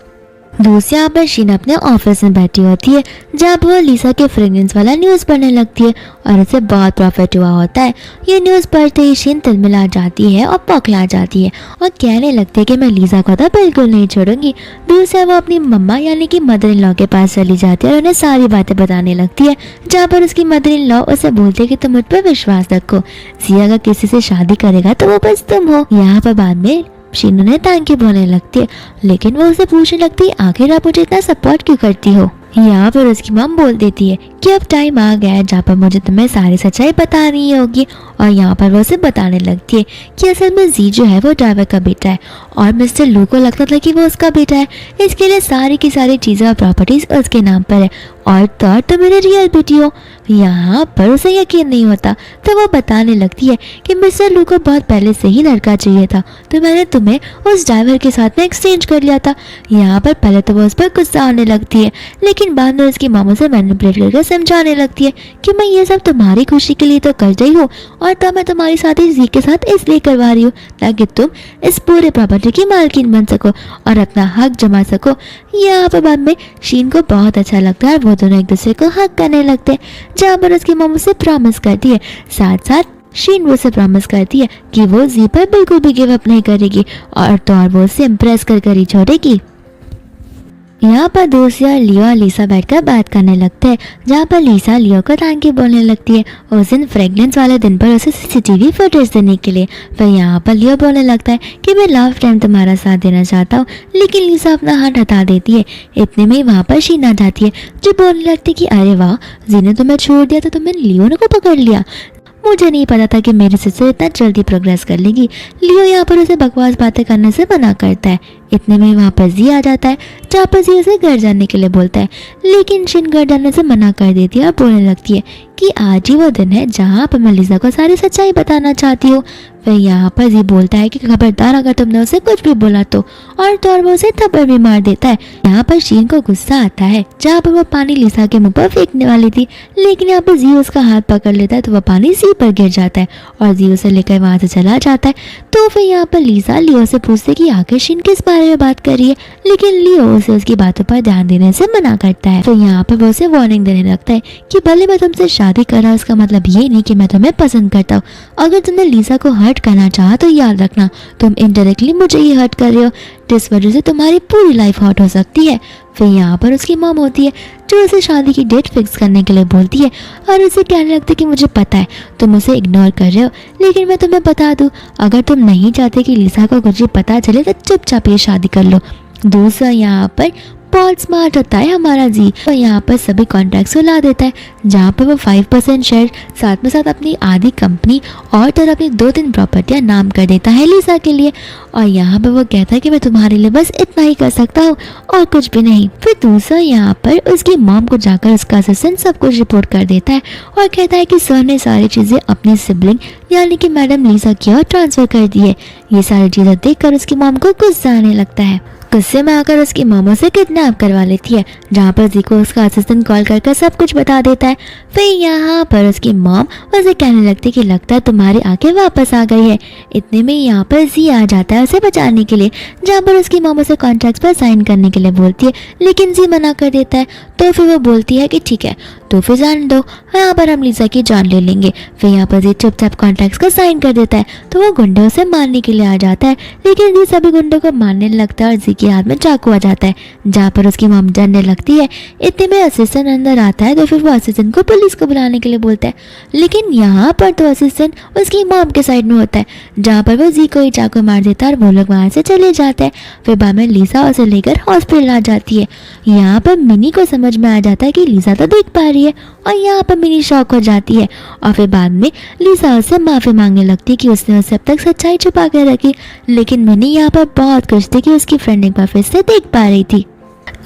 दूसरी यहाँ पर शीन अपने ऑफिस में बैठी होती है, जहाँ पर वो लीजा के फ्रेगनेंस वाला न्यूज़ पढ़ने लगती है और उसे बहुत प्रॉफिट हुआ होता है। ये न्यूज़ पढ़ते ही शीन तिलमिला जाती है और पौखला जाती है और कहने लगती है कि मैं लीजा को तो बिल्कुल नहीं छोड़ूंगी। दूसरा वो अपनी मम्मा यानी कि मदर इन लॉ के पास चली जाती है और उन्हें सारी बातें बताने लगती है, जहाँ पर उसकी मदर इन लॉ उसे बोलती है कि तुम मुझ पर विश्वास रखो, जिया अगर किसी से शादी करेगा तो वो बस तुम हो। यहाँ पर बाद में शीन उन्हें थैंक यू बोलने लगती है, लेकिन वो उसे पूछने लगती है आखिर आप मुझे इतना सपोर्ट क्यों करती हो। यहाँ पर उसकी मम बोल देती है कि अब टाइम आ गया है जहाँ पर मुझे तुम्हें सारी सच्चाई बतानी होगी, और यहाँ पर वो उसे बताने लगती है कि असल में जी जो है वो ड्राइवर का बेटा है और मिस्टर लू को लगता था कि वो उसका बेटा है, इसके लिए सारी की सारी चीज़ें और प्रॉपर्टीज उसके नाम पर है और तो मेरे रियल बेटी हो। यहाँ पर उसे यकीन नहीं होता, तो वो बताने लगती है कि मिस्टर लू को बहुत पहले से ही लड़का चाहिए था, तो मैंने तुम्हें उस ड्राइवर के साथ में एक्सचेंज कर लिया था। यहाँ पर पहले तो वो उस पर गुस्सा आने लगती है, लेकिन बाद में उसकी मामू से मैनिपुलेट करके समझाने लगती है कि मैं ये सब तुम्हारी खुशी के लिए तो कर रही हूँ, और तो मैं तुम्हारी शादी जी के साथ इसलिए करवा रही हूँ ताकि तुम इस पूरे प्रॉपर्टी की मालकिन बन सको और अपना हक जमा सको। यहाँ पर बाद में शीन को बहुत अच्छा लगता है और वो दोनों एक दूसरे को हक करने लगते हैं, जहाँ पर उसकी मम्मी से प्रॉमिस करती है। साथ साथ शीन वो से प्रॉमिस करती है कि वो जी पर बिल्कुल भी गिव अप नहीं करेगी और तो और वो उसे इम्प्रेस कर ही छोड़ेगी। यहाँ पर दूसरा लियो और लीसा बैठकर बात करने लगते हैं, जहाँ पर लीसा लियो को थैंक यू बोलने लगती है उस दिन फ्रेगनेंस वाले दिन पर उसे सीसीटीवी फुटेज देने के लिए। फिर यहाँ पर लियो बोलने लगता है कि मैं लास्ट टाइम तुम्हारा साथ देना चाहता हूँ, लेकिन लीसा अपना हाथ हटा देती है। इतने में वहाँ पर शीन आ जाती है जो बोलने लगती है कि अरे वाह, जी ने तुम्हें छोड़ दिया तो तुमने लियो को पकड़ लिया, मुझे नहीं पता था कि मेरी सिस्टर इतना जल्दी प्रोग्रेस कर लेगी। लियो यहाँ पर उसे बकवास बातें करने से मना करता है। इतने में वहाँ पर जी आ जाता है, जहाँ पर जी उसे घर जाने के लिए बोलता है, लेकिन शिन घर जाने से मना कर देती है और बोलने लगती है कि आज ही वो दिन है जहाँ पर मैं लिसा को सारी सच्चाई बताना चाहती हूँ। फिर यहाँ पर जी बोलता है कि खबरदार अगर तुमने उसे कुछ भी बोला तो, और वो उसे थप्पड़ भी मार देता है। यहाँ पर शीन को गुस्सा आता है, जहाँ पर वो पानी लिसा के मुंह पर फेंकने वाली थी, लेकिन यहाँ पर जी उसका हाथ पकड़ लेता है तो वह पानी जी पर गिर जाता है और जी उसे लेकर वहाँ से चला जाता है। तो फिर यहाँ पर लिसा लियो से पूछते कि आखिर शीन किस बारे में बात कर रही है, लेकिन लियो उसे उसकी बातों पर ध्यान देने से मना करता है। तो यहाँ पर वो उसे वार्निंग देने लगता है कि भले मैं तुमसे शादी कर रहा हूँ, इसका मतलब ये नहीं कि मैं तुम्हें पसंद करता हूँ। अगर तुमने लिसा को हर्ट करना चाहा तो याद रखना तुम इनडायरेक्टली मुझे ही हर्ट कर रहे हो, जिस वजह से तुम्हारी पूरी लाइफ हर्ट हो सकती है। फिर यहाँ पर उसकी मॉम होती है जो उसे शादी की डेट फिक्स करने के लिए बोलती है और उसे कहने लगती है कि मुझे पता है तुम उसे इग्नोर कर रहे हो, लेकिन मैं तुम्हें बता दूं, अगर तुम नहीं चाहते कि लिसा को कुछ भी पता चले तो चुपचाप ये शादी कर लो। दूसरा यहाँ पर बहुत स्मार्ट होता है हमारा जी, और यहाँ पर सभी कॉन्ट्रैक्ट्स को ला देता है, जहाँ पर वो 5% शेयर साथ में साथ अपनी आधी कंपनी और तरह अपनी 2-3 प्रॉपर्टियाँ नाम कर देता है लिसा के लिए। और यहाँ पर वो कहता है कि मैं तुम्हारे लिए बस इतना ही कर सकता हूँ और कुछ भी नहीं। फिर दूसरा यहाँ पर उसकी मॉम को जाकर उसका असिस्टेंट सब कुछ रिपोर्ट कर देता है और कहता है कि सर ने सारी चीज़ें अपनी सिबलिंग यानी कि मैडम लिसा की ओर ट्रांसफ़र कर दी है। ये सारी चीज़ें देखकर उसकी मॉम को गुस्सा आने लगता है। गुस्से में आकर उसकी मोमो से किडनैप करवा लेती है, जहाँ पर जी को उसका असिस्टेंट कॉल करके सब कुछ बता देता है। फिर यहाँ पर उसकी मॉम उसे कहने लगती है कि लगता है तुम्हारी आंखें वापस आ गई है। इतने में यहाँ पर जी आ जाता है उसे बचाने के लिए, जहाँ पर उसकी मॉम उसे कॉन्ट्रैक्ट पर साइन करने के लिए बोलती है, लेकिन जी मना कर देता है। तो फिर वो बोलती है कि ठीक है तो फिर जान दो, यहाँ पर हम लिसा की जान ले लेंगे। फिर यहाँ पर जी चुपचाप कॉन्ट्रैक्ट्स का साइन कर देता है, तो वो गुंडों से मारने के लिए आ जाता है, लेकिन जी सभी गुंडों को मारने लगता है और जी के हाथ में चाकू आ जाता है, जहाँ पर उसकी मॉम जानने लगती है। इतने में असिस्टेंट अंदर आता है तो फिर वो असिस्टेंट को पुलिस को बुलाने के लिए बोलता है, लेकिन यहाँ पर तो असिस्टेंट उसकी मॉम के साइड में होता है, जहाँ पर वो जी को ही चाकू मार देता है और वो लोग वहाँ से चले जाते हैं। फिर बाद में लिसा उसे लेकर हॉस्पिटल आ जाती है। यहाँ पर मिनी को समझ में आ जाता है कि लिसा तो देख पा रही है और यहाँ पर मिनी शॉक हो जाती है और फिर बाद में लिसा उससे माफ़ी मांगने लगती है कि उसने उससे अब तक सच्चाई छुपा कर रखी, लेकिन मिनी यहाँ पर बहुत खुश थी कि उसकी फ्रेंड एक बार फिर से देख पा रही थी।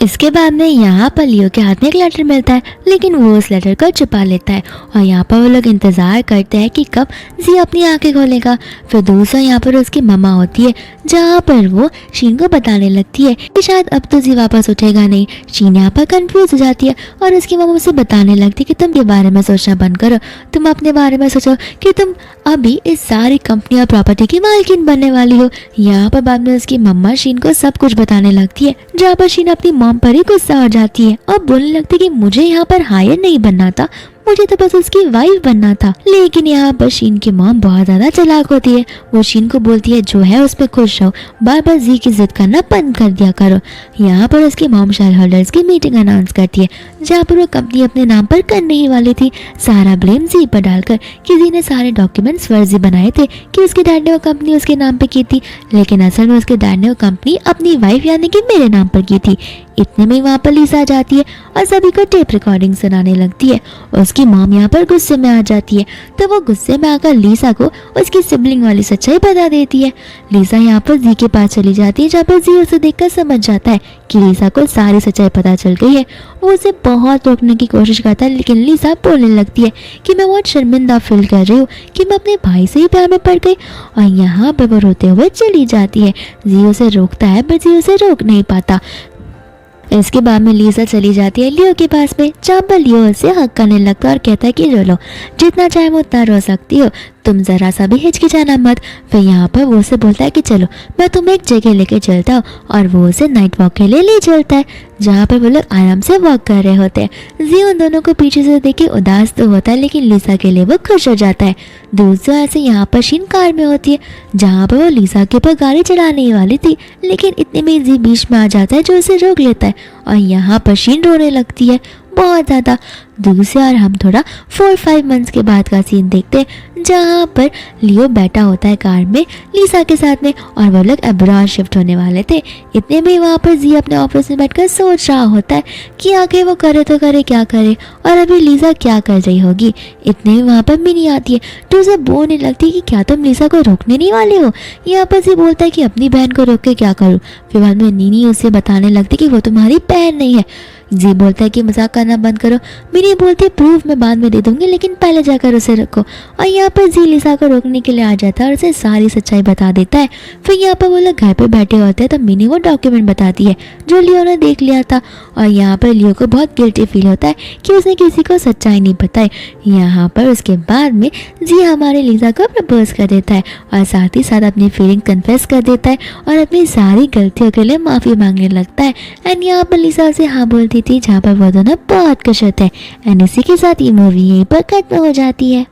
इसके बाद में यहाँ पर लियो के हाथ में एक लेटर मिलता है, लेकिन वो उस लेटर को छुपा लेता है और यहाँ पर वो लोग इंतज़ार करते हैं कि कब जी अपनी आंखें खोलेगा। फिर दूसरा यहाँ पर उसकी मम्मा होती है, जहाँ पर वो शीन को बताने लगती है कि शायद अब तो जी वापस उठेगा नहीं। शीन यहाँ पर कंफ्यूज हो जाती है और उसकी मम्मा उसे बताने लगती है कि तुम ये बारे में सोचना बंद करो, तुम अपने बारे में सोचो कि तुम अभी इस सारी कंपनी और प्रॉपर्टी की मालकिन बनने वाली हो। यहाँ पर बाद में उसकी मम्मा शीन को सब कुछ बताने लगती है, जहाँ पर शीन अपनी मॉम पर ही गुस्सा हो जाती है और बोलने लगती है कि मुझे यहाँ पर हायर नहीं बनना था, मुझे तो बस उसकी वाइफ बनना था। लेकिन यहाँ पर शीन की मॉम बहुत ज्यादा चालाक होती है, वो शीन को बोलती है जो है उसमें खुश रहो, बार बार जी की जिद करना बंद कर दिया करो। यहाँ पर उसकी मॉम शेयर होल्डर्स की मीटिंग अनाउंस करती है, जहाँ पर वो कंपनी अपने नाम पर करने ही वाली थी, सारा ब्लेम जी पर डालकर कि जी ने सारे डॉक्यूमेंट्स फर्जी बनाए थे कि उसके डैड ने वो कंपनी उसके नाम पे की थी, लेकिन असल में उसके डैड ने वो कंपनी अपनी वाइफ यानी कि मेरे नाम पर की थी। इतने में वहाँ पर लिसा आ जाती है और सभी को टेप रिकॉर्डिंग सुनाने लगती है। उसकी मॉम यहाँ पर गुस्से में आ जाती है, तो वो गुस्से में आकर लिसा को उसकी सिबलिंग वाली सच्चाई बता देती है। लिसा यहाँ पर जी के पास चली जाती है, जहाँ पर जी उसे देखकर समझ जाता है कि लिसा को सारी सच्चाई पता चल गई है। वो उसे बहुत रोकने की कोशिश करता है, लेकिन लिसा बोलने लगती है कि मैं बहुत शर्मिंदा फील कर रही हूँ कि मैं अपने भाई से ही प्यार में पड़ गई, और यहाँ पर वो रोते हुए चली जाती है। जी उसे रोकता है पर जी उसे रोक नहीं पाता। इसके बाद में लिसा चली जाती है लियो के पास में, जहाँ पर लियो उसे हक करने लगता है और कहता है कि रो लो, जितना चाहे वो उतना रो सकती हो, तुम जरा सा भी हिचकिचाना मत। फिर यहाँ पर वो उसे बोलता है कि चलो मैं तुम्हें एक जगह लेके चलता हूँ, और वो उसे नाइट वॉक के लिए ले चलता है, जहाँ पर वो लोग आराम से वॉक कर रहे होते हैं। जी उन दोनों को पीछे से देख के उदास तो होता है, लेकिन लिसा के लिए वो खुश हो जाता है। दूसरा ऐसे यहाँ पर शीन कार में होती है, जहाँ पर वो लिसा के ऊपर गाड़ी चढ़ाने ही वाली थी, लेकिन इतने में जी बीच में आ जाता है जो उसे रोक लेता है, और यहाँ पर शीन रोने लगती है। बहुत ज़्यादा। दूसरी ओर हम थोड़ा 4-5 मंथ्स के बाद का सीन देखते हैं जहाँ पर लियो बैठा होता है कार में लीसा के साथ में और वो लोग अब्रॉड शिफ्ट होने वाले थे। इतने में वहाँ पर जी अपने ऑफिस में बैठकर सोच रहा होता है कि आखिर वो करे तो करे क्या करे और अभी लीसा क्या कर रही होगी। इतने में वहाँ पर मिनी आती है तो उसे बोलने लगती है कि क्या तुम लीसा को रोकने नहीं वाले हो। यहाँ पर जी बोलता है कि अपनी बहन को रोक के क्या करूँ। फिर बाद में नीनी उसे बताने लगती कि वो तुम्हारी बहन नहीं है। जी बोलता है कि मजाक करना बंद करो। मिनी बोलती है प्रूफ मैं बाद में दे दूंगी लेकिन पहले जाकर उसे रखो। और यहाँ पर जी लिसा को रोकने के लिए आ जाता है और उसे सारी सच्चाई बता देता है। फिर यहाँ पर वो लोग घर पे बैठे होते हैं तो मिनी वो डॉक्यूमेंट बताती है जो लियो ने देख लिया था। और यहाँ पर लियो को बहुत गिल्टी फील होता है कि उसने किसी को सच्चाई नहीं बताई। यहाँ पर उसके बाद में जी हमारे लिसा को प्रपोज कर देता है और साथ ही साथ अपनी फीलिंग कन्फेस कर देता है और अपनी सारी गलतियों के लिए माफ़ी मांगने लगता है। एंड यहाँ पर लिसा उसे हाँ बोलती थी जहाँ पर वो दोनों बहुत खुश होते हैं। एंड इसी के साथ ये मूवी यहीं पर खत्म हो जाती है।